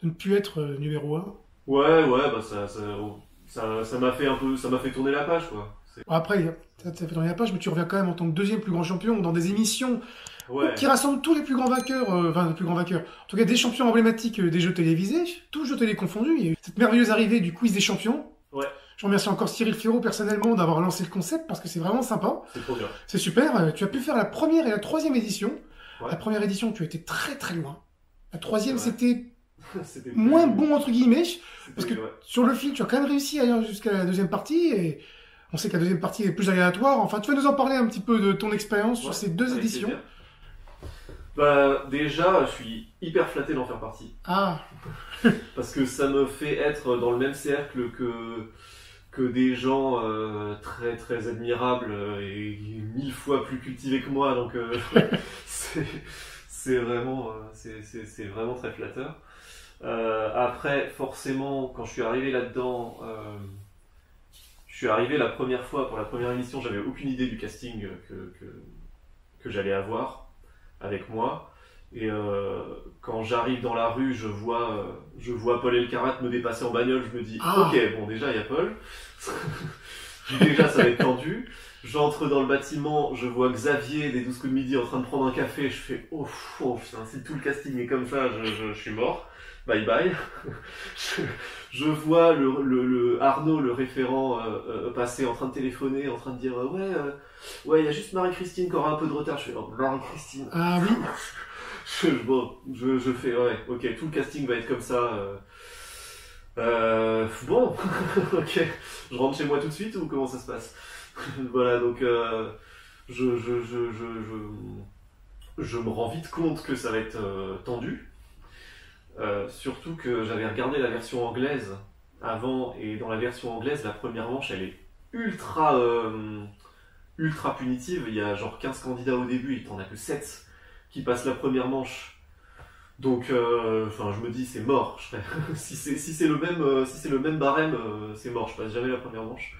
ne plus être numéro 1. Ouais, bah ça m'a fait un peu, ça m'a fait tourner la page, quoi. Bon, après, ça fait dans la page, mais tu reviens quand même en tant que deuxième plus grand champion dans des émissions Ouais, qui rassemblent tous les plus grands vainqueurs, les plus grands vainqueurs, en tout cas des champions emblématiques des jeux télévisés, tous jeux télé confondus. Il y a eu cette merveilleuse arrivée du quiz des champions. Ouais. Je remercie encore Cyril Ferraud personnellement d'avoir lancé le concept parce que c'est vraiment sympa. c'est trop bien. C'est super. Tu as pu faire la première et la troisième édition. Ouais. La première édition, tu as été très très loin. La troisième, C'est c'était C'était moins plus... bon entre guillemets, parce que C'était, ouais. sur le film, tu as quand même réussi à aller jusqu'à la deuxième partie, et on sait que la deuxième partie est plus aléatoire. Enfin, tu vas nous en parler un petit peu de ton expérience sur Ouais, ces deux avec éditions. plaisir. Bah, déjà, je suis hyper flatté d'en faire partie. Ah, Parce que ça me fait être dans le même cercle que des gens très très admirables et 1000 fois plus cultivés que moi. Donc, c'est c'est vraiment, c'est vraiment très flatteur. Après, forcément, quand je suis arrivé là-dedans, je suis arrivé la première fois, pour la première émission, j'avais aucune idée du casting que j'allais avoir avec moi. Et quand j'arrive dans la rue, je vois Paul Elkarat me dépasser en bagnole, je me dis, ok, bon, déjà, il y a Paul. Déjà, ça va être tendu. J'entre dans le bâtiment, je vois Xavier des 12 coups de midi en train de prendre un café, je fais, oh putain, si tout le casting est comme ça, je suis mort. Bye bye. Je vois le Arnaud, le référent, passer en train de téléphoner, en train de dire ouais, il y a juste Marie-Christine qui aura un peu de retard. Je fais Marie-Christine. ah oui. Je fais ouais, ok, tout le casting va être comme ça. Bon, ok, je rentre chez moi tout de suite ou comment ça se passe? Voilà, donc je me rends vite compte que ça va être tendu. Surtout que j'avais regardé la version anglaise avant, et dans la version anglaise, la première manche elle est ultra punitive. Il y a genre 15 candidats au début, et t'en as que 7 qui passent la première manche. Donc, je me dis c'est mort. Si c'est le même barème, c'est mort. Je passe jamais la première manche.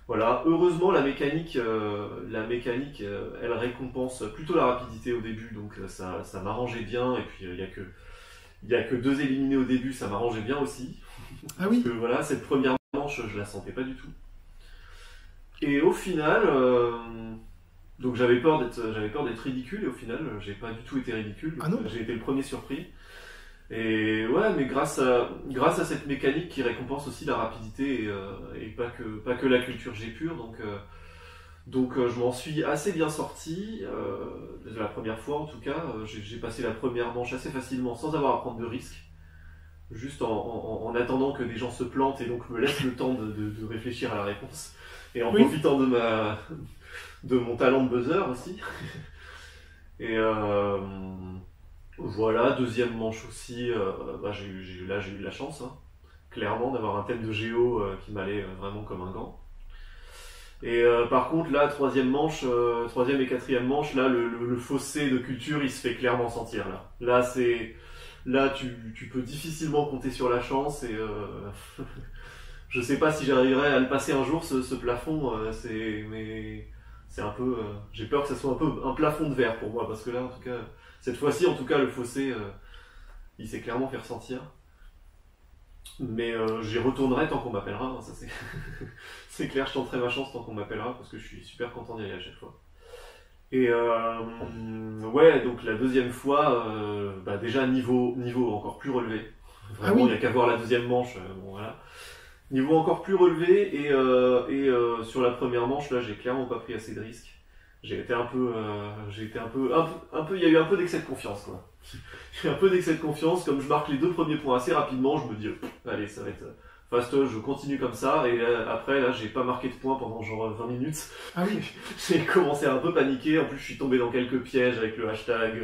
Voilà. Heureusement, la mécanique, elle récompense plutôt la rapidité au début, donc ça m'arrangeait bien. Et puis il y a que 2 éliminés au début, ça m'arrangeait bien aussi. Ah oui. Parce que voilà, cette première manche, je la sentais pas du tout. Et au final, donc j'avais peur d'être ridicule, et au final, j'ai pas du tout été ridicule. Ah non. J'ai été le premier surpris. Et ouais, mais grâce à cette mécanique qui récompense aussi la rapidité et pas que la culture G pure, donc je m'en suis assez bien sorti, la première fois en tout cas. J'ai passé la première manche assez facilement sans avoir à prendre de risques, juste en attendant que des gens se plantent et donc me laissent le temps de réfléchir à la réponse, et en profitant de mon talent de buzzer aussi. Et voilà, deuxième manche aussi, j'ai eu de la chance, hein, clairement, d'avoir un thème de géo qui m'allait vraiment comme un gant. Et par contre, là, troisième et quatrième manche, là, le fossé de culture, il se fait clairement sentir. Là, tu peux difficilement compter sur la chance, et je sais pas si j'arriverai à le passer un jour, ce plafond, mais c'est un peu, j'ai peur que ça soit un peu un plafond de verre pour moi, parce que là, en tout cas, cette fois-ci, en tout cas, le fossé, il s'est clairement fait ressentir. Mais j'y retournerai tant qu'on m'appellera, hein, ça c'est c'est clair, je tenterai ma chance tant qu'on m'appellera, parce que je suis super content d'y aller à chaque fois. Et ouais, donc la deuxième fois, déjà niveau encore plus relevé. Vraiment, il n'y a qu'à voir la deuxième manche, bon voilà. Niveau encore plus relevé, et sur la première manche, là, j'ai clairement pas pris assez de risques. Il y a eu un peu d'excès de confiance, quoi. J'ai un peu d'excès de confiance, comme je marque les 2 premiers points assez rapidement, je me dis, allez, ça va être fastoche, je continue comme ça, et après, là, j'ai pas marqué de points pendant genre 20 minutes. Ah oui. J'ai commencé à un peu paniquer, en plus, je suis tombé dans quelques pièges avec le hashtag,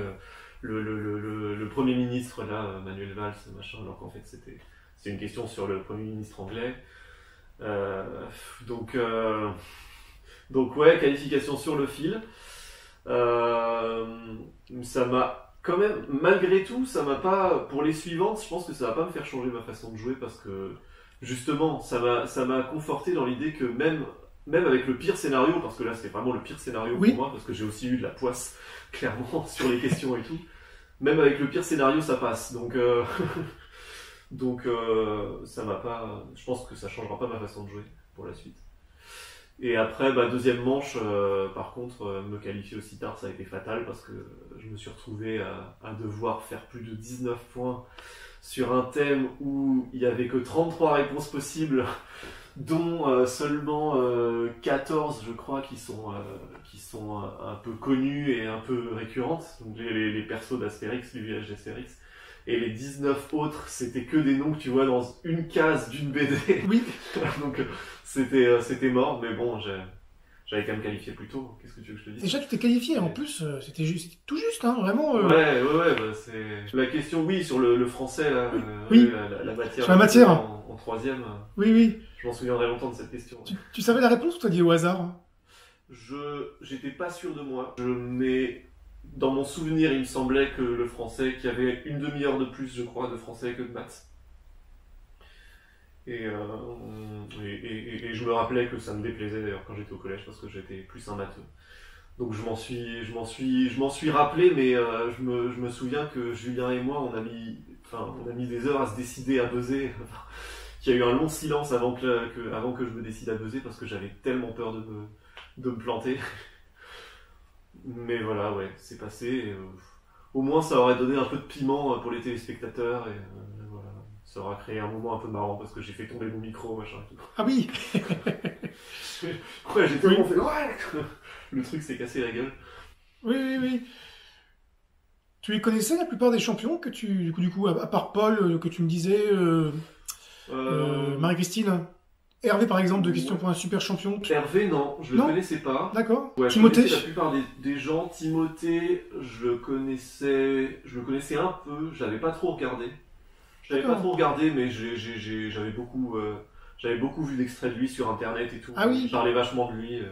le Premier ministre, là, Manuel Valls, machin, alors qu'en fait, c'était une question sur le Premier ministre anglais. Donc ouais, qualification sur le fil. Ça m'a quand même, malgré tout, ça m'a pas, pour les suivantes, je pense que ça va pas me faire changer ma façon de jouer, parce que justement, ça m'a conforté dans l'idée que même avec le pire scénario, parce que là c'était vraiment le pire scénario pour moi, parce que j'ai aussi eu de la poisse, clairement, sur les questions et tout, même avec le pire scénario ça passe, donc ça m'a pas, je pense que ça changera pas ma façon de jouer pour la suite. Et après, deuxième manche, par contre, me qualifier aussi tard, ça a été fatal, parce que je me suis retrouvé à devoir faire plus de 19 points sur un thème où il n'y avait que 33 réponses possibles, dont seulement 14, je crois, qui sont un peu connues et un peu récurrentes, donc les persos d'Astérix, du village d'Astérix, et les 19 autres, c'était que des noms que tu vois dans une case d'une BD. Oui. Donc c'était mort, mais bon, j'avais quand même qualifié plus tôt. Qu'est-ce que tu veux que je te dise? Déjà, tu t'es qualifié. En plus, c'était tout juste, hein, vraiment. Ouais, bah, c'est la question, oui, sur le français, là, Oui. la matière. Sur la matière. En troisième. Oui. Je m'en souviendrai longtemps de cette question. Tu savais la réponse ou t'as dit au hasard? J'étais pas sûr de moi. Dans mon souvenir, il me semblait que le français, qu'il y avait une demi-heure de plus, je crois, de français que de maths. Et je me rappelais que ça me déplaisait d'ailleurs quand j'étais au collège parce que j'étais plus un matheux. Donc je m'en suis rappelé, mais je me souviens que Julien et moi, on a mis des heures à se décider à buzzer. Qu'il y a eu un long silence avant que je me décide à buzzer parce que j'avais tellement peur de me planter. Mais voilà, ouais, c'est passé. Et, au moins, ça aurait donné un peu de piment pour les téléspectateurs et voilà. Ça aura créé un moment un peu marrant parce que j'ai fait tomber mon micro, machin et tout. Ah oui. Ouais, j'ai tellement fait ouais. Le truc s'est cassé la gueule. Oui. Tu les connaissais la plupart des champions que du coup, à part Paul, que tu me disais, Marie-Christine, Hervé par exemple, de Question pour un super champion. Hervé, non, je le connaissais pas. D'accord. Ouais, Timothée. Je connaissais la plupart des gens. Timothée, je le connaissais un peu. Je l'avais pas trop regardé. Mais j'avais beaucoup vu d'extraits de lui sur internet et tout. Ah oui. Je parlais vachement de lui.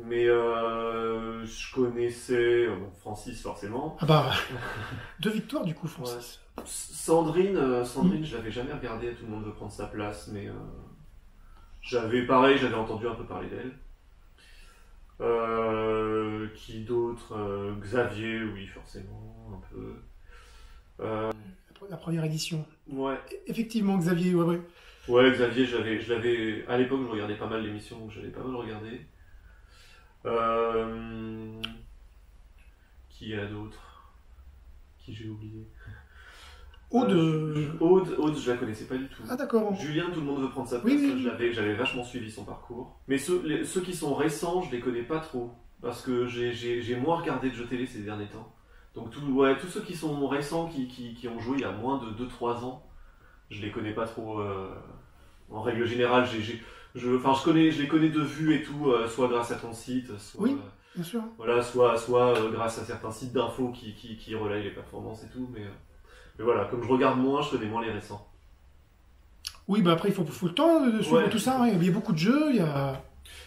Mais je connaissais Francis forcément. Ah bah, 2 victoires du coup, Francis. Ouais. Sandrine, je l'avais jamais regardée, tout le monde veut prendre sa place, mais j'avais entendu un peu parler d'elle. Qui d'autre? Xavier, oui, forcément, un peu. La première édition. Ouais. Effectivement, Xavier, ouais. Ouais, Xavier, à l'époque, je regardais pas mal l'émission, donc j'avais pas mal regardé. Qui y a d'autres? Qui j'ai oublié? Aude, je la connaissais pas du tout. Ah d'accord. Julien, tout le monde veut prendre sa place. Oui. J'avais vachement suivi son parcours. Mais ceux qui sont récents, je les connais pas trop. Parce que j'ai moins regardé de jeux télé ces derniers temps. Donc tous ceux qui sont récents, qui ont joué il y a moins de 2-3 ans, je les connais pas trop. En règle générale, je les connais de vue et tout, soit grâce à ton site, soit... Oui, bien sûr. Voilà, soit grâce à certains sites d'infos qui relayent les performances et tout, mais voilà, comme je regarde moins, je connais moins les récents. Oui, bah après il faut le temps de suivre tout ça, hein. Il y a beaucoup de jeux, il y a...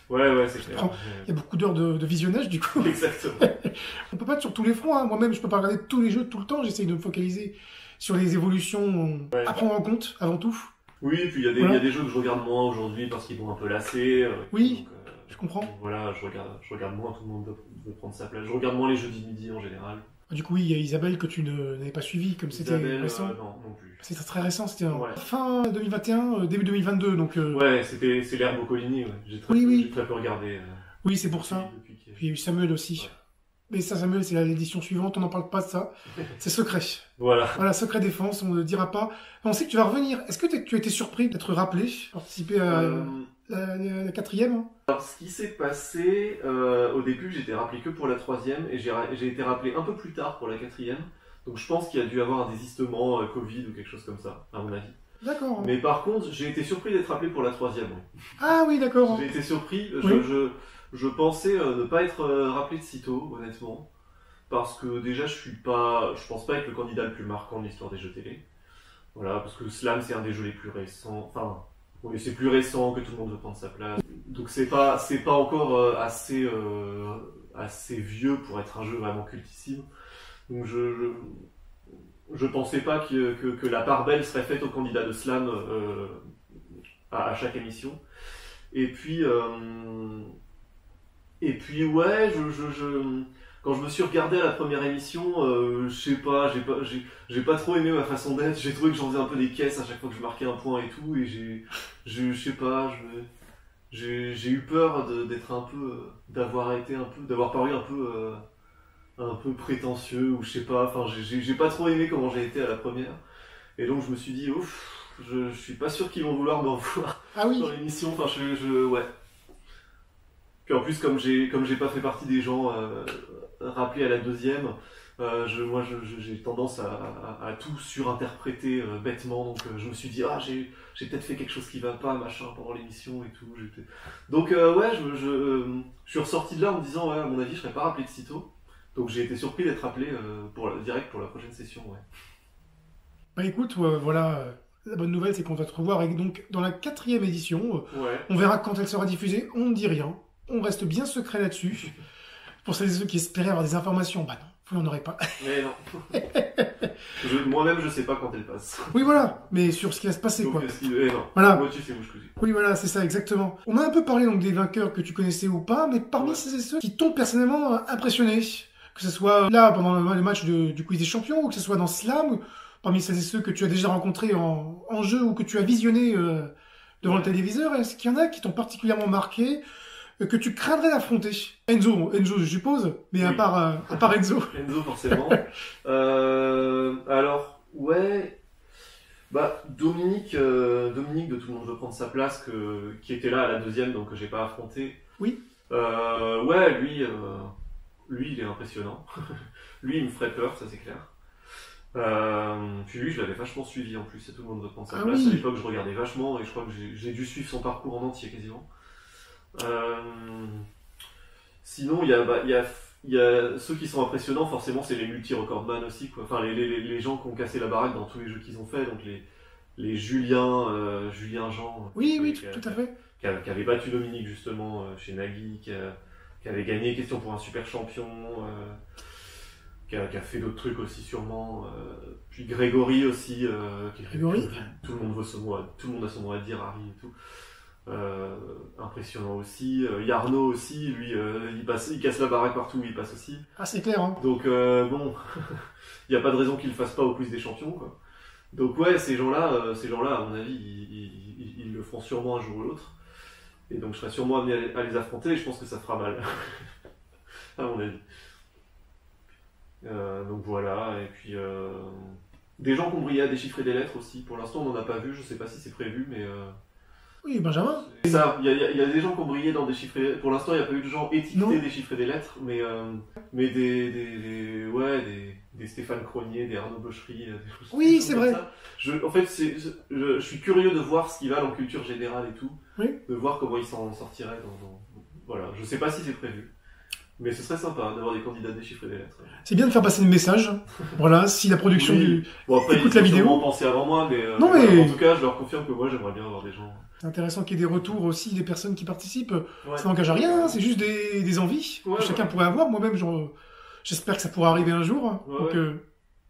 Ouais, c'est clair. Il y a beaucoup d'heures de visionnage du coup. Exactement. On peut pas être sur tous les fronts, hein. Moi-même je peux pas regarder tous les jeux tout le temps, j'essaye de me focaliser sur les évolutions à prendre en compte avant tout. Oui, et puis il y a des jeux que je regarde moins aujourd'hui parce qu'ils vont un peu lasser. Oui, donc, je comprends. Donc voilà, je regarde moins, tout le monde veut prendre sa place. Je regarde moins les jeux du midi en général. Du coup, oui, il y a Isabelle que tu n'avais pas suivi, comme c'était récent. Non plus. C'était très récent, c'était fin 2021, début 2022, donc... Ouais, c'est l'ère Boccolini, ouais. J'ai très peu regardé. Oui, c'est pour ça. Puis il y a eu Samuel aussi. Ouais. Mais ça, Samuel, c'est l'édition suivante, on n'en parle pas de ça. C'est secret. Voilà, secret défense, on ne dira pas. On sait que tu vas revenir. Est-ce que tu as été surpris d'être rappelé, participer à la 4e? Alors, ce qui s'est passé, au début, j'étais rappelé que pour la 3e, et j'ai été rappelé un peu plus tard pour la 4e. Donc je pense qu'il y a dû avoir un désistement Covid ou quelque chose comme ça, à mon avis. D'accord. Mais par contre, j'ai été surpris d'être rappelé pour la 3e. Oui. Ah oui, d'accord. J'ai été surpris. Oui. Je pensais ne pas être rappelé de sitôt, honnêtement. Parce que déjà, je pense pas être le candidat le plus marquant de l'histoire des jeux télé. Voilà, parce que Slam, c'est un des jeux les plus récents. Enfin, oui, c'est plus récent, que tout le monde veut prendre sa place. Donc c'est pas encore assez vieux pour être un jeu vraiment cultissime. Donc je pensais pas que la part belle serait faite au candidat de Slam à chaque émission. Et puis ouais, quand je me suis regardé à la première émission, je sais pas, j'ai pas trop aimé ma façon d'être. J'ai trouvé que j'en faisais un peu des caisses à chaque fois que je marquais un point et tout, et je sais pas, j'ai eu peur d'avoir paru un peu prétentieux, ou je sais pas, enfin j'ai pas trop aimé comment j'ai été à la première, et donc je me suis dit ouf, je suis pas sûr qu'ils vont vouloir me revoir dans l'émission, enfin ouais. Puis en plus comme j'ai pas fait partie des gens rappelés à la 2e, J'ai tendance à tout surinterpréter bêtement, donc je me suis dit j'ai peut-être fait quelque chose qui va pas, machin, pendant l'émission et tout. Donc ouais, je suis ressorti de là en me disant ouais, à mon avis, je serais pas rappelé de sitôt. Donc j'ai été surpris d'être appelé direct pour la prochaine session. Ouais. Bah écoute, voilà, la bonne nouvelle c'est qu'on va te revoir donc dans la 4e édition. Ouais. On verra quand elle sera diffusée, on ne dit rien, on reste bien secret là-dessus. Pour celles et ceux qui espéraient avoir des informations, bah non, vous n'en aurez pas. Mais non. Moi-même, je sais pas quand elle passe. Oui, voilà, mais sur ce qui va se passer, Donc, quoi. Non. Voilà. Moi, tu sais où je cousu. Oui, voilà, c'est ça, exactement. On a un peu parlé donc des vainqueurs que tu connaissais ou pas, mais parmi ceux et ceux qui t'ont personnellement impressionné, que ce soit là pendant le match du Quiz des Champions, ou que ce soit dans Slam, ou parmi ceux et ceux que tu as déjà rencontrés en jeu ou que tu as visionné devant le téléviseur, est-ce qu'il y en a qui t'ont particulièrement marqué, que tu craindrais d'affronter? Enzo, je suppose, mais à part Enzo. Enzo, forcément. Alors, ouais. Bah, Dominique de Tout le monde veut prendre sa place, qui était là à la 2e, donc que j'ai pas affronté. Oui. Ouais, lui, il est impressionnant. Lui, il me ferait peur, ça c'est clair. Puis lui, je l'avais vachement suivi en plus, et Tout le monde veut prendre sa place. Oui. À l'époque, je regardais vachement, et je crois que j'ai dû suivre son parcours en entier quasiment. Sinon, il y a ceux qui sont impressionnants, forcément, c'est les multi-recordman aussi, quoi. Enfin, les gens qui ont cassé la baraque dans tous les jeux qu'ils ont fait, donc les Julien Jean. Oui, tout à fait. Qui avait battu Dominique justement chez Nagui, qui avait gagné Question pour un super champion, qui a fait d'autres trucs aussi sûrement. Puis Grégory aussi, Grégory. Tout le monde a son mot à dire, Harry et tout. Impressionnant aussi. Yarno aussi, lui, il casse la baraque partout où il passe aussi. Ah, c'est clair, hein. Donc bon, il n'y a pas de raison qu'il le fasse pas au Quiz des Champions, quoi. Donc ouais, ces gens-là, à mon avis, ils le feront sûrement un jour ou l'autre. Et donc je serai sûrement amené à les affronter, et je pense que ça fera mal, à mon avis. Donc voilà, et puis des gens qui ont brillé à déchiffrer des lettres aussi. Pour l'instant, on n'en a pas vu, je sais pas si c'est prévu, mais... Oui, Benjamin. Ça, il y a des gens qui ont brillé dans déchiffrer. Pour l'instant, il n'y a pas eu de gens étiquetés déchiffrer des lettres, mais des Stéphane Cronier, des Arnaud Bochery. Oui, c'est vrai. En fait, je suis curieux de voir ce qui va dans culture générale et tout, de voir comment ils s'en sortiraient. Voilà, je sais pas si c'est prévu. Mais ce serait sympa d'avoir des candidats déchiffrer des lettres. C'est bien de faire passer le message. Voilà, si la production écoute la vidéo. Ils ont pensé avant moi, mais en tout cas, je leur confirme que moi, j'aimerais bien avoir des gens. C'est intéressant qu'il y ait des retours aussi des personnes qui participent. Ça n'engage à rien, c'est juste des envies que chacun pourrait avoir. Moi-même, j'espère que ça pourra arriver un jour. Donc,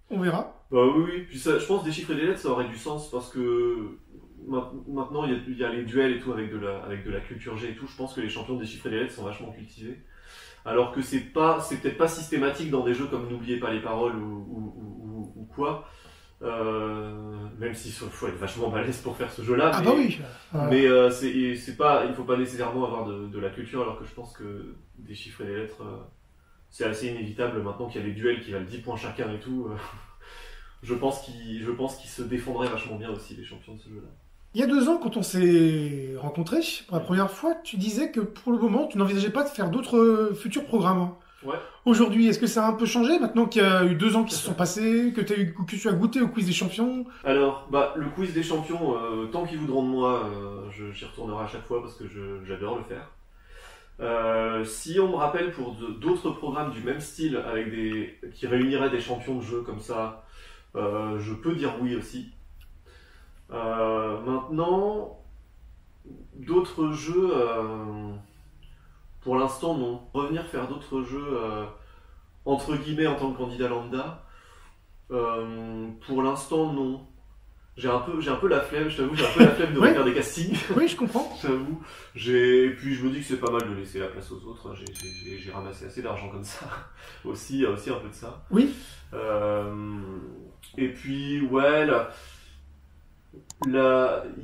on verra. Bah oui. Puis ça, je pense déchiffrer des lettres, ça aurait du sens parce que maintenant, il y a les duels et tout avec de la culture G et tout. Je pense que les champions de déchiffrer des lettres sont vachement cultivés. Alors que c'est peut-être pas systématique dans des jeux comme N'oubliez pas les paroles ou quoi. Même s'il faut être vachement balèze pour faire ce jeu-là. Ah bah oui. Mais il faut pas nécessairement avoir de la culture, alors que je pense que déchiffrer des lettres, c'est assez inévitable maintenant qu'il y a des duels qui valent 10 points chacun et tout. Je pense qu'ils se défendraient vachement bien aussi, les champions de ce jeu-là. Il y a 2 ans, quand on s'est rencontrés, pour la première fois, tu disais que pour le moment, tu n'envisageais pas de faire d'autres futurs programmes. Ouais. Aujourd'hui, est-ce que ça a un peu changé maintenant qu'il y a eu 2 ans qui se sont passés, que tu as goûté au Quiz des Champions? Alors, le Quiz des Champions, tant qu'ils voudront de moi, j'y retournerai à chaque fois parce que j'adore le faire. Si on me rappelle pour d'autres programmes du même style qui réuniraient des champions de jeu comme ça, je peux dire oui aussi. Maintenant, d'autres jeux, pour l'instant non. Revenir faire d'autres jeux, entre guillemets, en tant que candidat lambda, pour l'instant non. J'ai un peu la flemme, je t'avoue, de refaire des castings. Oui, je comprends. J'avoue. Et puis je me dis que c'est pas mal de laisser la place aux autres. J'ai ramassé assez d'argent comme ça. aussi un peu de ça. Oui. Et puis, ouais, il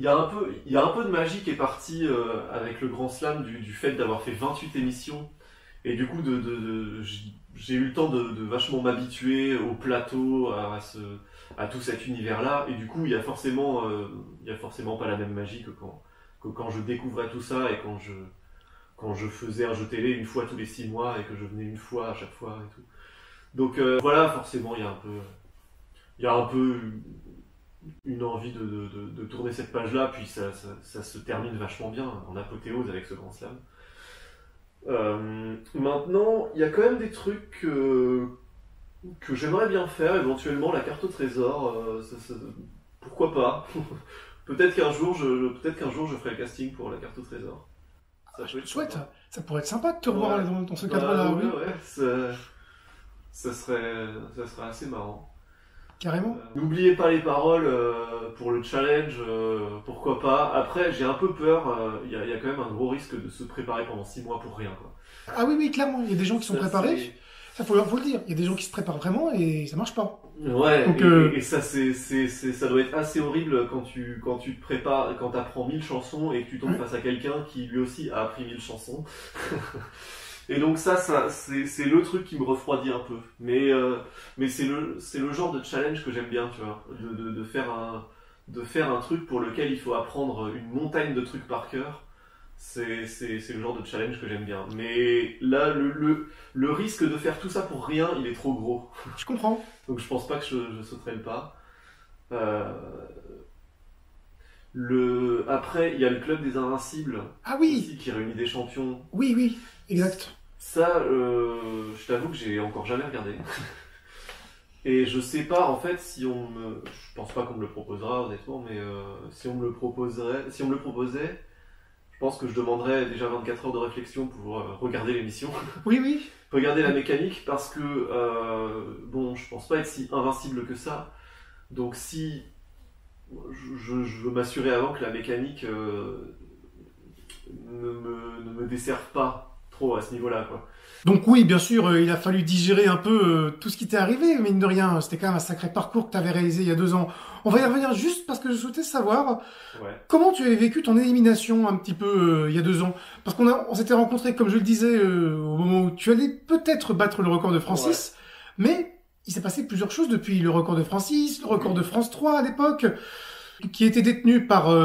y a un peu de magie qui est partie avec le Grand Slam du fait d'avoir fait 28 émissions. Et du coup, j'ai eu le temps de vachement m'habituer au plateau, à tout cet univers-là. Et du coup, il y a forcément pas la même magie que quand je découvrais tout ça et quand je faisais un jeu télé une fois tous les 6 mois et que je venais une fois à chaque fois et tout. Donc voilà, forcément, il y a un peu une envie de tourner cette page-là, puis ça se termine vachement bien en apothéose avec ce Grand Slam. Maintenant, il y a quand même des trucs que j'aimerais bien faire, éventuellement la carte au trésor, pourquoi pas. Peut-être qu'un jour je ferai le casting pour la carte au trésor. Ça peut être Chouette, sympa. ça pourrait être sympa de te revoir Ouais. dans ce cadre-là, oui, Ouais, ça serait assez marrant. carrément. N'oubliez pas les paroles pour le challenge, pourquoi pas. Après, j'ai un peu peur, il y a quand même un gros risque de se préparer pendant 6 mois pour rien, quoi. Ah oui, oui, clairement, il y a des gens qui sont Ça, préparés, ça faut le dire, il y a des gens qui se préparent vraiment et ça marche pas. Ouais, Donc, et ça, ça doit être assez horrible quand tu te prépares, quand t'apprends 1000 chansons et que tu tombes Ouais. face à quelqu'un qui lui aussi a appris 1000 chansons. Et donc ça c'est le truc qui me refroidit un peu. Mais c'est le genre de challenge que j'aime bien, tu vois, de faire un truc pour lequel il faut apprendre une montagne de trucs par cœur. C'est le genre de challenge que j'aime bien. Mais là, le risque de faire tout ça pour rien, il est trop gros. Je comprends. Donc je pense pas que je sauterai le pas. Après, il y a le club des Invincibles Ah oui, aussi qui réunit des champions. oui, oui, exact. Ça, je t'avoue que j'ai encore jamais regardé. Et je sais pas en fait si je pense pas qu'on me le proposera honnêtement, mais si on me le proposait, je pense que je demanderais déjà 24 heures de réflexion pour regarder l'émission. Oui, oui, Regarder la mécanique parce que bon, je pense pas être si invincible que ça. Donc si je veux m'assurer avant que la mécanique ne me desserve pas trop à ce niveau-là, quoi. Donc oui, bien sûr, il a fallu digérer un peu tout ce qui t'est arrivé, mais mine de rien, c'était quand même un sacré parcours que tu avais réalisé il y a 2 ans. On va y revenir juste parce que je souhaitais savoir Ouais. comment tu avais vécu ton élimination un petit peu il y a 2 ans. Parce on s'était rencontrés, comme je le disais, au moment où tu allais peut-être battre le record de Francis, mais il s'est passé plusieurs choses depuis le record de Francis, le record de France 3 à l'époque, qui était détenu par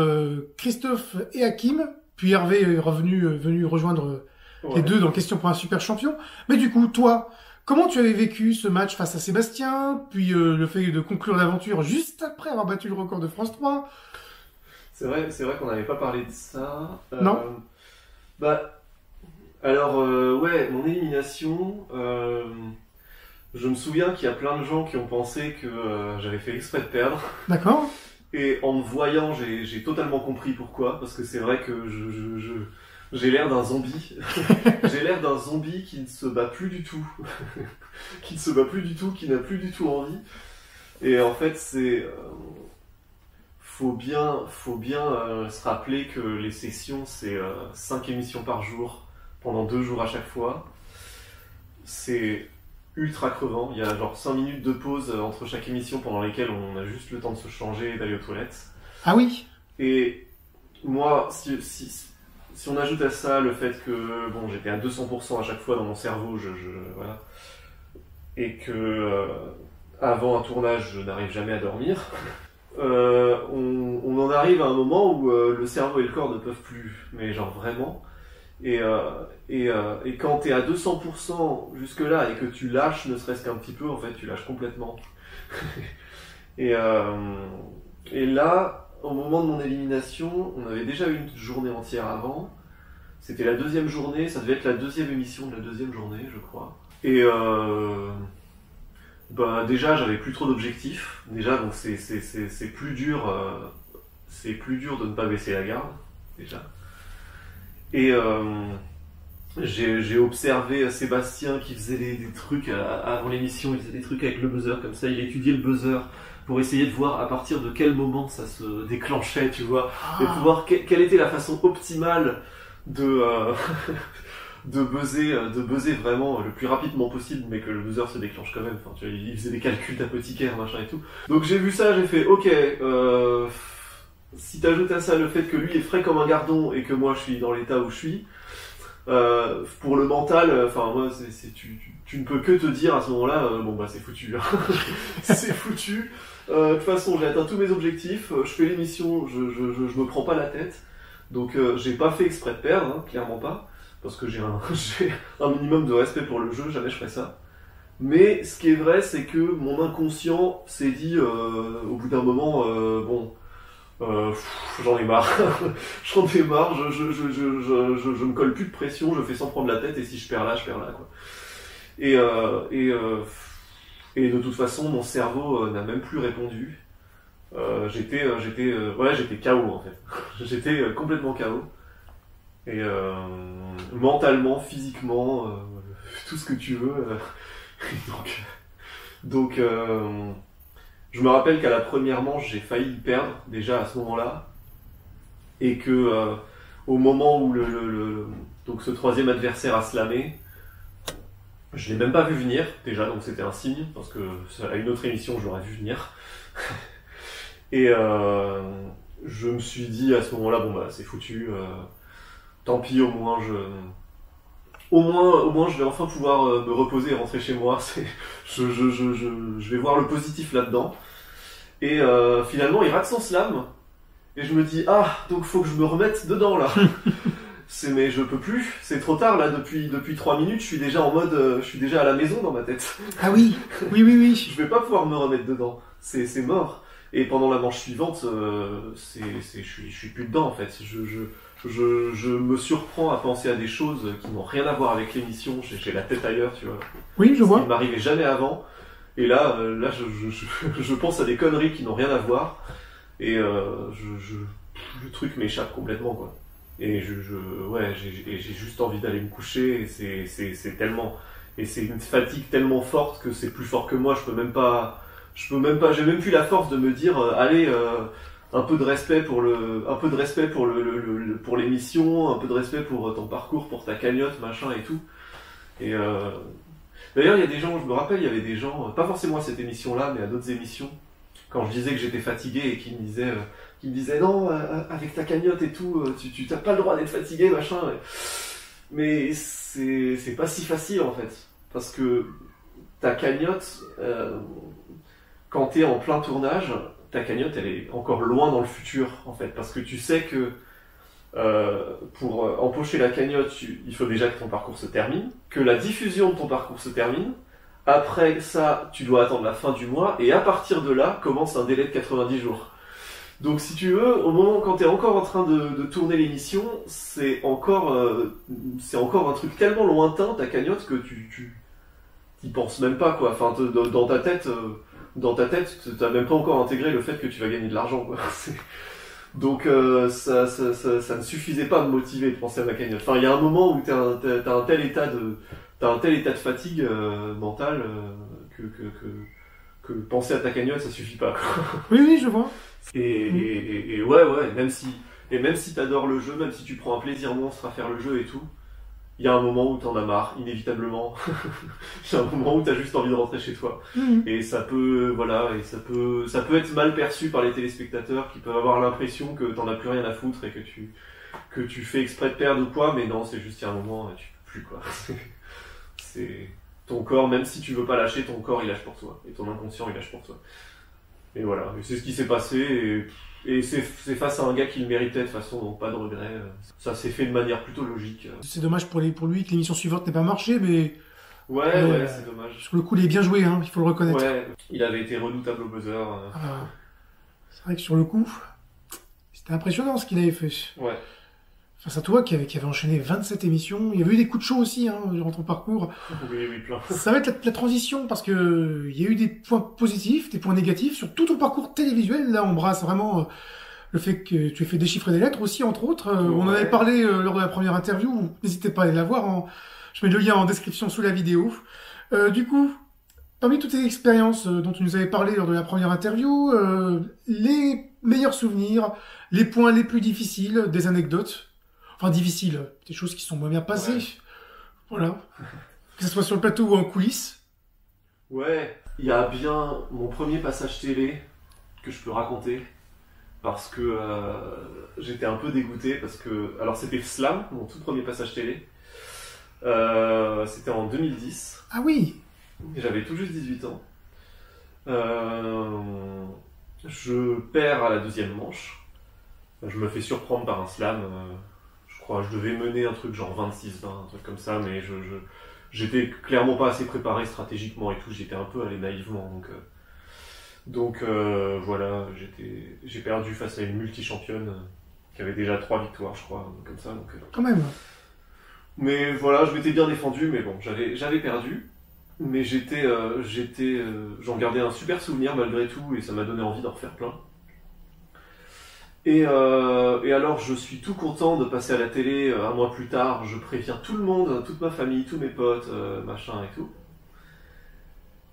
Christophe et Hakim, puis Hervé est venu rejoindre Ouais. les deux dans Question pour un super champion. Mais du coup, toi, comment tu avais vécu ce match face à Sébastien, puis le fait de conclure l'aventure juste après avoir battu le record de France 3? C'est vrai qu'on n'avait pas parlé de ça. Non. Bah, alors, ouais, mon élimination, je me souviens qu'il y a plein de gens qui ont pensé que j'avais fait exprès de perdre. D'accord. Et en me voyant, j'ai totalement compris pourquoi. Parce que c'est vrai que j'ai l'air d'un zombie. J'ai l'air d'un zombie qui ne se bat plus du tout. Qui ne se bat plus du tout, qui n'a plus du tout envie. Et en fait, faut bien se rappeler que les sessions, c'est 5 émissions par jour, pendant 2 jours à chaque fois. C'est ultra crevant. Il y a genre 5 minutes de pause entre chaque émission pendant lesquelles on a juste le temps de se changer et d'aller aux toilettes. Ah oui. Et moi, si on ajoute à ça le fait que bon, j'étais à 200% à chaque fois dans mon cerveau, voilà, et que avant un tournage, je n'arrive jamais à dormir, on en arrive à un moment où le cerveau et le corps ne peuvent plus, mais genre vraiment. Et quand t'es à 200% jusque-là et que tu lâches ne serait-ce qu'un petit peu, en fait, tu lâches complètement. et là, au moment de mon élimination, on avait déjà eu une journée entière avant. C'était la 2e journée, ça devait être la 2e émission de la 2e journée, je crois. Et bah déjà, j'avais plus trop d'objectifs. Déjà, donc c'est plus dur de ne pas baisser la garde, déjà. Et j'ai observé Sébastien qui faisait des trucs avant l'émission, il faisait des trucs avec le buzzer comme ça, il étudiait le buzzer pour essayer de voir à partir de quel moment ça se déclenchait, tu vois, et pour voir quelle était la façon optimale de buzzer vraiment le plus rapidement possible, mais que le buzzer se déclenche quand même. Enfin, tu vois, il faisait des calculs d'apothicaire, machin et tout. Donc j'ai vu ça, j'ai fait ok. Si t'ajoutes à ça le fait que lui est frais comme un gardon et que moi je suis dans l'état où je suis, pour le mental, enfin moi tu ne peux que te dire à ce moment-là, bon bah c'est foutu, hein. C'est foutu. De toute façon j'ai atteint tous mes objectifs, je fais l'émission, je me prends pas la tête, donc j'ai pas fait exprès de perdre, hein, clairement pas, parce que j'ai un minimum de respect pour le jeu, jamais je ferais ça. Mais ce qui est vrai, c'est que mon inconscient s'est dit au bout d'un moment, j'en ai marre, j'en ai marre, je me colle plus de pression, je fais sans prendre la tête, et si je perds là, quoi. Et de toute façon, mon cerveau n'a même plus répondu. J'étais KO en fait. J'étais complètement KO. Et mentalement, physiquement, tout ce que tu veux. Donc, je me rappelle qu'à la première manche, j'ai failli perdre déjà à ce moment-là, et que au moment où donc ce troisième adversaire a slamé, je l'ai même pas vu venir déjà, donc c'était un signe parce que à une autre émission je l'aurais vu venir. Et je me suis dit à ce moment-là, bon bah c'est foutu, tant pis, au moins je vais enfin pouvoir me reposer et rentrer chez moi. Je vais voir le positif là-dedans. Et finalement, il rate son slam. Et je me dis, donc faut que je me remette dedans là. Mais je peux plus, c'est trop tard là, depuis 3 minutes, je suis déjà en mode, je suis déjà à la maison dans ma tête. Ah oui. Je vais pas pouvoir me remettre dedans, c'est mort. Et pendant la manche suivante, je suis plus dedans en fait. Je me surprends à penser à des choses qui n'ont rien à voir avec l'émission, j'ai la tête ailleurs, tu vois. Oui, je vois. Ça ne m'arrivait jamais avant. Et là, je pense à des conneries qui n'ont rien à voir. Et le truc m'échappe complètement, quoi. Et j'ai juste envie d'aller me coucher. Et c'est tellement, et c'est une fatigue tellement forte que c'est plus fort que moi. J'ai même plus la force de me dire, allez, un peu de respect pour l'émission, un peu de respect pour ton parcours, pour ta cagnotte, machin et tout. Et d'ailleurs, il y a des gens, je me rappelle, il y avait des gens, pas forcément à cette émission-là, mais à d'autres émissions, quand je disais que j'étais fatigué et qui me disaient non, avec ta cagnotte et tout, tu t'as pas le droit d'être fatigué, machin. Mais c'est pas si facile en fait, parce que ta cagnotte, quand t'es en plein tournage, ta cagnotte elle est encore loin dans le futur en fait, parce que tu sais que pour empocher la cagnotte, il faut déjà que ton parcours se termine, que la diffusion de ton parcours se termine. Après ça, tu dois attendre la fin du mois, et à partir de là, commence un délai de 90 jours. Donc si tu veux, au moment quand tu es encore en train de tourner l'émission, c'est encore un truc tellement lointain, ta cagnotte, que tu t'y penses même pas, quoi. Enfin, dans ta tête, t'as même pas encore intégré le fait que tu vas gagner de l'argent, quoi. Donc ça ne suffisait pas à me motiver de penser à ma cagnotte. Enfin, il y a un moment où t'as un tel état de fatigue mentale que penser à ta cagnotte, ça suffit pas, quoi. Oui, je vois. Et ouais, même si t'adores le jeu, même si tu prends un plaisir monstre à faire le jeu et tout, il y a un moment où t'en as marre, inévitablement. Il y a un moment où t'as juste envie de rentrer chez toi. Et ça peut être mal perçu par les téléspectateurs qui peuvent avoir l'impression que t'en as plus rien à foutre et que tu fais exprès de perdre ou quoi, mais non, c'est juste il y a un moment, tu peux plus, quoi. C'est ton corps, même si tu veux pas lâcher, ton corps il lâche pour toi, et ton inconscient il lâche pour toi. Et voilà, et c'est ce qui s'est passé, et c'est face à un gars qui le méritait de toute façon, donc pas de regret. Ça s'est fait de manière plutôt logique. C'est dommage pour lui que l'émission suivante n'ait pas marché, mais... Ouais, c'est dommage. Sur le coup, il est bien joué, il faut le reconnaître. Ouais, il avait été redoutable au buzzer. C'est vrai que sur le coup, c'était impressionnant ce qu'il avait fait. Ouais. Face à toi, qui avait enchaîné 27 émissions, il y avait eu des coups de chaud aussi, durant ton parcours. Oui, plein. Ça va être la transition, parce que il y a eu des points positifs, des points négatifs, sur tout ton parcours télévisuel. Là, on brasse vraiment le fait que tu aies fait déchiffrer des lettres aussi, entre autres. On en avait parlé lors de la première interview, n'hésitez pas à aller la voir, je mets le lien en description sous la vidéo. Du coup, parmi toutes ces expériences dont tu nous avais parlé lors de la première interview, les meilleurs souvenirs, les points les plus difficiles, des anecdotes, enfin difficiles, des choses qui sont moins bien passées, voilà, que ce soit sur le plateau ou en coulisses. Ouais, il y a bien mon premier passage télé que je peux raconter, parce que j'étais un peu dégoûté, parce que, alors c'était Slam, mon tout premier passage télé, c'était en 2010. Ah oui. J'avais tout juste 18 ans. Je perds à la deuxième manche. Je me fais surprendre par un slam. Je crois que je devais mener un truc genre 26-20, un truc comme ça, mais j'étais clairement pas assez préparé stratégiquement et tout, j'étais un peu allé naïvement, donc voilà, j'ai perdu face à une multi-championne qui avait déjà 3 victoires, je crois, comme ça. Donc, Quand même. mais voilà, je m'étais bien défendu, mais bon, j'avais perdu. Mais j'en gardais un super souvenir malgré tout, et ça m'a donné envie d'en refaire plein. Et alors, je suis tout content de passer à la télé un mois plus tard. Je préviens tout le monde, toute ma famille, tous mes potes, machin et tout.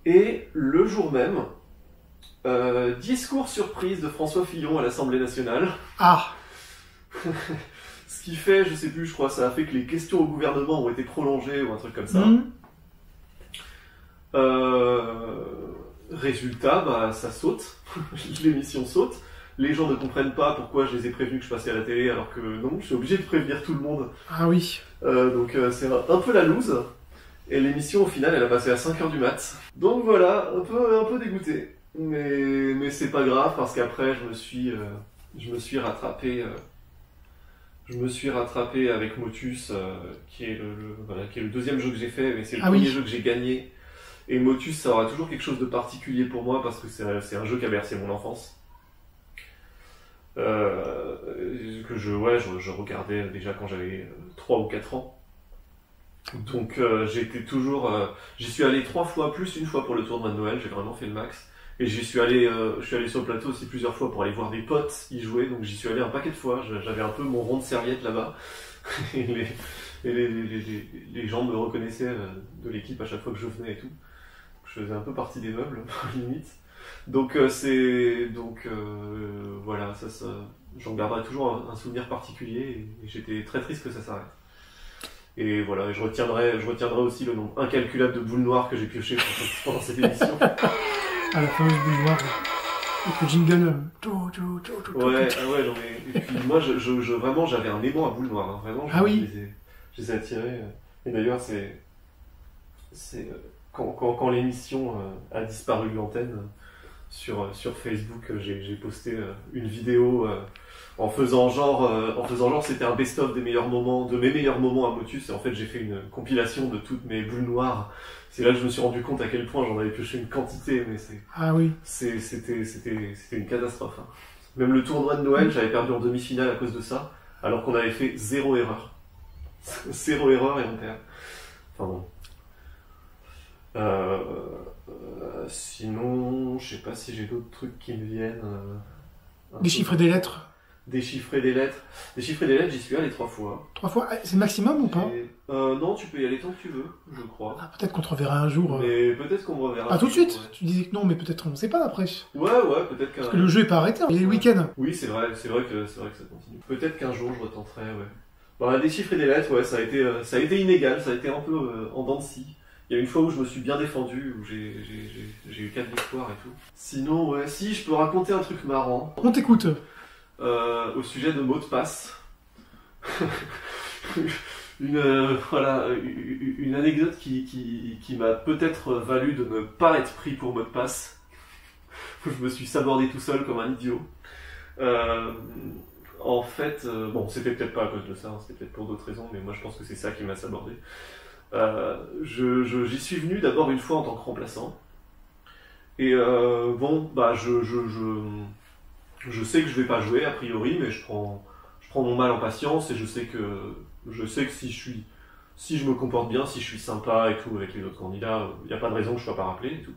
Et le jour même, discours surprise de François Fillon à l'Assemblée nationale. Ah. Ce qui fait, je sais plus, je crois, ça a fait que les questions au gouvernement ont été prolongées ou un truc comme ça. Résultat, bah ça saute, l'émission saute. Les gens ne comprennent pas pourquoi je les ai prévenus que je passais à la télé, alors que non, je suis obligé de prévenir tout le monde. Ah oui. Donc c'est un peu la loose. Et l'émission, au final, elle a passé à 5h du mat. Donc voilà, un peu dégoûté. Mais c'est pas grave, parce qu'après, je me suis rattrapé. Je me suis rattrapé avec Motus, qui est le deuxième jeu que j'ai fait, mais c'est le premier jeu que j'ai gagné. Et Motus, ça aura toujours quelque chose de particulier pour moi, parce que c'est un jeu qui a bercé mon enfance. Que je regardais déjà quand j'avais 3 ou 4 ans. Donc j'y suis allé 3 fois, plus une fois pour le tournoi de Noël, j'ai vraiment fait le max. Et je suis allé sur le plateau aussi plusieurs fois pour aller voir des potes y jouer, donc j'y suis allé un paquet de fois, j'avais un peu mon rond de serviette là-bas. Et les gens me reconnaissaient de l'équipe à chaque fois que je venais et tout. Je faisais un peu partie des meubles, limite. Donc voilà, ça j'en garderai toujours un souvenir particulier et j'étais très triste que ça s'arrête. Et voilà, je retiendrai aussi le nombre incalculable de boules noires que j'ai pioché pendant cette émission. À la fameuse boule noire. Avec le jingle. Ouais, non mais. Et puis moi, vraiment, j'avais un aimant à boules noires. Hein. Vraiment, je les ai attirés. Et d'ailleurs, c'est quand l'émission a disparu de l'antenne sur Facebook, j'ai posté une vidéo en faisant genre c'était un best-of de mes meilleurs moments à Motus. Et en fait, j'ai fait une compilation de toutes mes boules noires. C'est là que je me suis rendu compte à quel point j'en avais pioché une quantité, mais c'était une catastrophe. Hein. Même le tournoi de Noël, j'avais perdu en demi-finale à cause de ça, alors qu'on avait fait 0 erreur. 0 erreur et on perd. Enfin bon. Sinon, je sais pas si j'ai d'autres trucs qui me viennent. Déchiffrer des lettres. Déchiffrer des lettres. Déchiffrer des lettres, j'y suis allé 3 fois. 3 fois? C'est le maximum ou pas? Non, tu peux y aller tant que tu veux, je crois. Ah, peut-être qu'on te reverra un jour. Mais peut-être qu'on me reverra. Pas tout de suite. Ouais. Tu disais que non, mais peut-être on ne sait pas après. Ouais, peut-être qu'un. Parce que le jeu est pas arrêté, il y a le week-end. Oui, c'est vrai que ça continue. Peut-être qu'un jour je retenterai, ouais. Bon, déchiffrer des lettres, ouais, ça a été inégal, ça a été un peu en dents de scie. Il y a une fois où je me suis bien défendu, où j'ai eu 4 victoires et tout. Sinon, ouais, si, je peux raconter un truc marrant. On t'écoute. Au sujet de mots de passe. Une anecdote qui m'a peut-être valu de ne pas être pris pour mot de passe. Je me suis sabordé tout seul comme un idiot. En fait, bon, c'était peut-être pas à cause de ça, hein, c'était peut-être pour d'autres raisons, mais moi je pense que c'est ça qui m'a sabordé. J'y suis venu d'abord une fois en tant que remplaçant. Et bon, bah je sais que je vais pas jouer a priori, mais je prends mon mal en patience et je sais que si je me comporte bien, si je suis sympa et tout avec les autres candidats, il n'y a pas de raison que je sois pas rappelé et tout.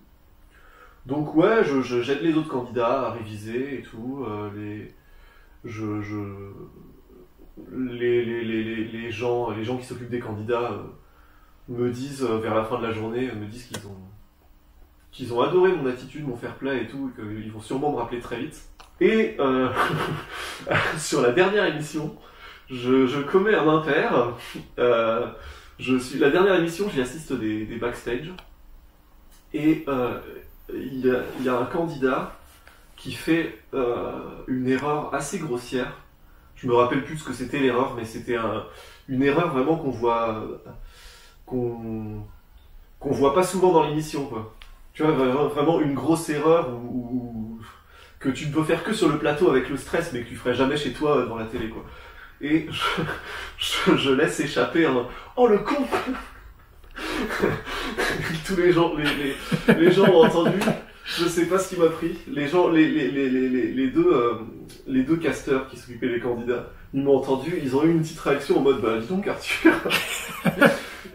Donc ouais, j'aide les autres candidats à réviser et tout. Les gens qui s'occupent des candidats me disent vers la fin de la journée, qu'ils ont adoré mon attitude, mon fair play et tout, et qu'ils vont sûrement me rappeler très vite. Et sur la dernière émission, je commets un impair. La dernière émission, j'y assiste des backstage. Et il y a un candidat qui fait une erreur assez grossière. Je me rappelle plus ce que c'était l'erreur, mais c'était une erreur vraiment qu'on voit pas souvent dans l'émission, quoi. Tu vois, vraiment une grosse erreur que tu ne peux faire que sur le plateau avec le stress, mais que tu ferais jamais chez toi devant la télé, quoi. Et je laisse échapper un « Oh, le con !» Tous les gens ont entendu. Je sais pas ce qui m'a pris. Les gens, les deux casteurs qui s'occupaient des candidats, ils m'ont entendu. Ils ont eu une petite réaction en mode, bah, dis donc, Arthur.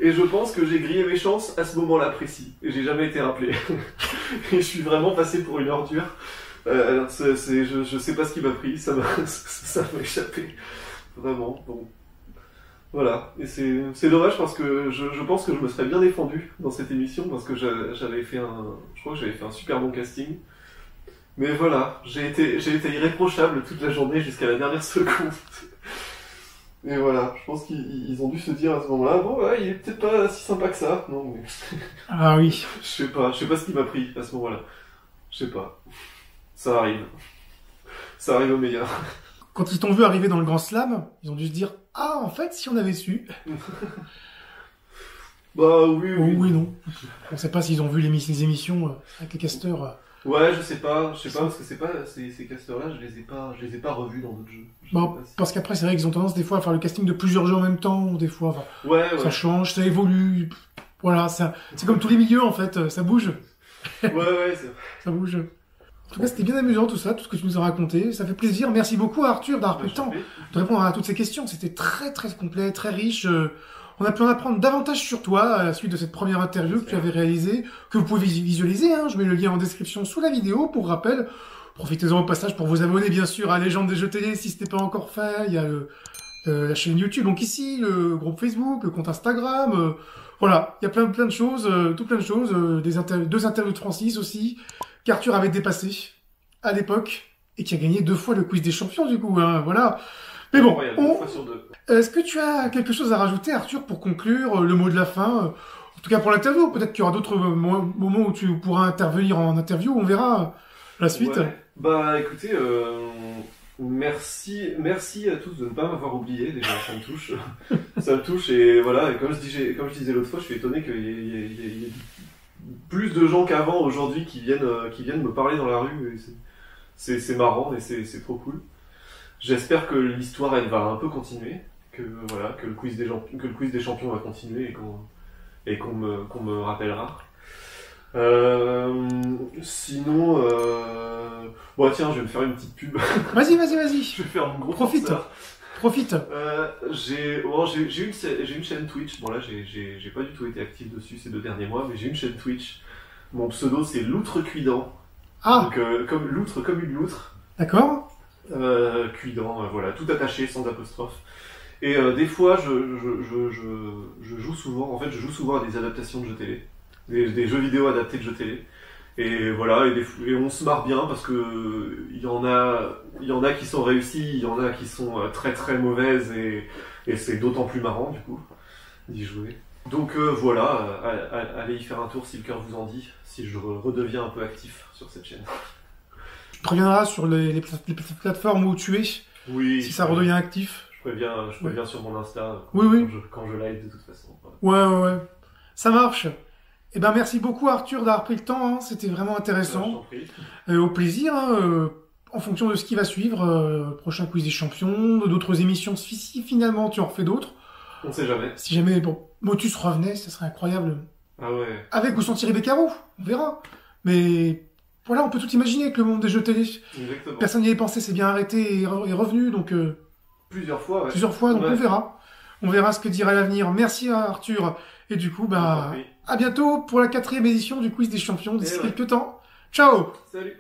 Et je pense que j'ai grillé mes chances à ce moment-là précis. Et j'ai jamais été rappelé. Et je suis vraiment passé pour une ordure. Je sais pas ce qui m'a pris. Ça m'a échappé. Vraiment. Bon. Voilà, et c'est dommage parce que je pense que je me serais bien défendu dans cette émission parce que je crois que j'avais fait un super bon casting. Mais voilà, j'ai été irréprochable toute la journée jusqu'à la dernière seconde. Et voilà, je pense qu'ils ont dû se dire à ce moment-là, bon ouais, il est peut-être pas si sympa que ça. Non, mais... Ah oui. Je sais pas ce qui m'a pris à ce moment-là. Je sais pas. Ça arrive. Ça arrive au meilleur. Quand ils t'ont vu arriver dans le Grand Slam, ils ont dû se dire « Ah, en fait, si on avait su... » Bah oui. Oui, non. On sait pas s'ils ont vu les émissions avec les casteurs. Ouais, je sais pas parce que ces casteurs-là, je les ai pas revus dans d'autres jeux. Parce qu'après, c'est vrai qu'ils ont tendance des fois à faire le casting de plusieurs jeux en même temps, ou des fois, ça change, ça évolue. Voilà, c'est comme tous les milieux en fait, ça bouge. Ouais, c'est... Ça bouge. En tout cas, c'était bien amusant tout ça, tout ce que tu nous as raconté. Ça fait plaisir. Merci beaucoup à Arthur d'avoir pris le temps de répondre à toutes ces questions. C'était très très complet, très riche. On a pu en apprendre davantage sur toi à la suite de cette première interview que tu avais réalisée, que vous pouvez visualiser. Je mets le lien en description sous la vidéo. Pour rappel, profitez-en au passage pour vous abonner bien sûr à Légende des jeux télé si ce n'est pas encore fait. Il y a la chaîne YouTube, donc ici, le groupe Facebook, le compte Instagram. Voilà, il y a plein de choses, tout plein de choses. Deux interviews de Francis aussi, qu'Arthur avait dépassé à l'époque et qui a gagné 2 fois le quiz des champions du coup. Voilà. Mais bon, est-ce que tu as quelque chose à rajouter, Arthur, pour conclure le mot de la fin en tout cas pour l'interview, peut-être qu'il y aura d'autres moments où tu pourras intervenir en interview, on verra la suite. Ouais. Bah écoutez, merci à tous de ne pas m'avoir oublié, déjà ça me touche. Ça me touche et voilà, et comme je disais l'autre fois, je suis étonné qu'il y ait plus de gens qu'avant aujourd'hui qui viennent me parler dans la rue. C'est marrant et c'est trop cool. J'espère que l'histoire elle va un peu continuer, que le quiz des champions va continuer et qu'on me rappellera. Sinon, bon tiens, je vais me faire une petite pub. Vas-y. Je vais faire mon gros Profite. J'ai une chaîne Twitch. Bon là, j'ai pas du tout été actif dessus ces 2 derniers mois, mais j'ai une chaîne Twitch. Mon pseudo c'est l'Outre-Cuidant. Ah. Donc comme une loutre. D'accord. Cuidant, voilà, tout attaché, sans apostrophe. Et des fois, je joue souvent. En fait, je joue souvent à des adaptations de jeux télé, des jeux vidéo adaptés de jeux télé. Et voilà, et on se marre bien parce que il y en a qui sont réussies, il y en a qui sont très très mauvaises et c'est d'autant plus marrant du coup d'y jouer. Donc voilà, allez y faire un tour si le cœur vous en dit, si je redeviens un peu actif sur cette chaîne. Tu préviendras sur les plateformes où tu es, oui, si ça redevient actif. Je préviens sur mon Insta quand je live de toute façon. Ouais. Ça marche. Eh ben merci beaucoup Arthur d'avoir pris le temps, c'était vraiment intéressant. Au plaisir, en fonction de ce qui va suivre, prochain quiz des champions, d'autres émissions, si finalement tu en refais d'autres. On sait jamais. Si jamais Motus revenait, ça serait incroyable. Ah ouais. Avec ou sans Thierry Beccaro, on verra. Mais voilà, on peut tout imaginer avec le monde des jeux télé. Exactement. Personne n'y avait pensé, c'est bien arrêté et revenu, donc... Plusieurs fois, ouais. Plusieurs fois, donc ouais. On verra. On verra ce que dira l'avenir. Merci à Arthur. Et du coup, à bientôt pour la 4e édition du quiz des champions d'ici quelques temps. Ciao! Salut!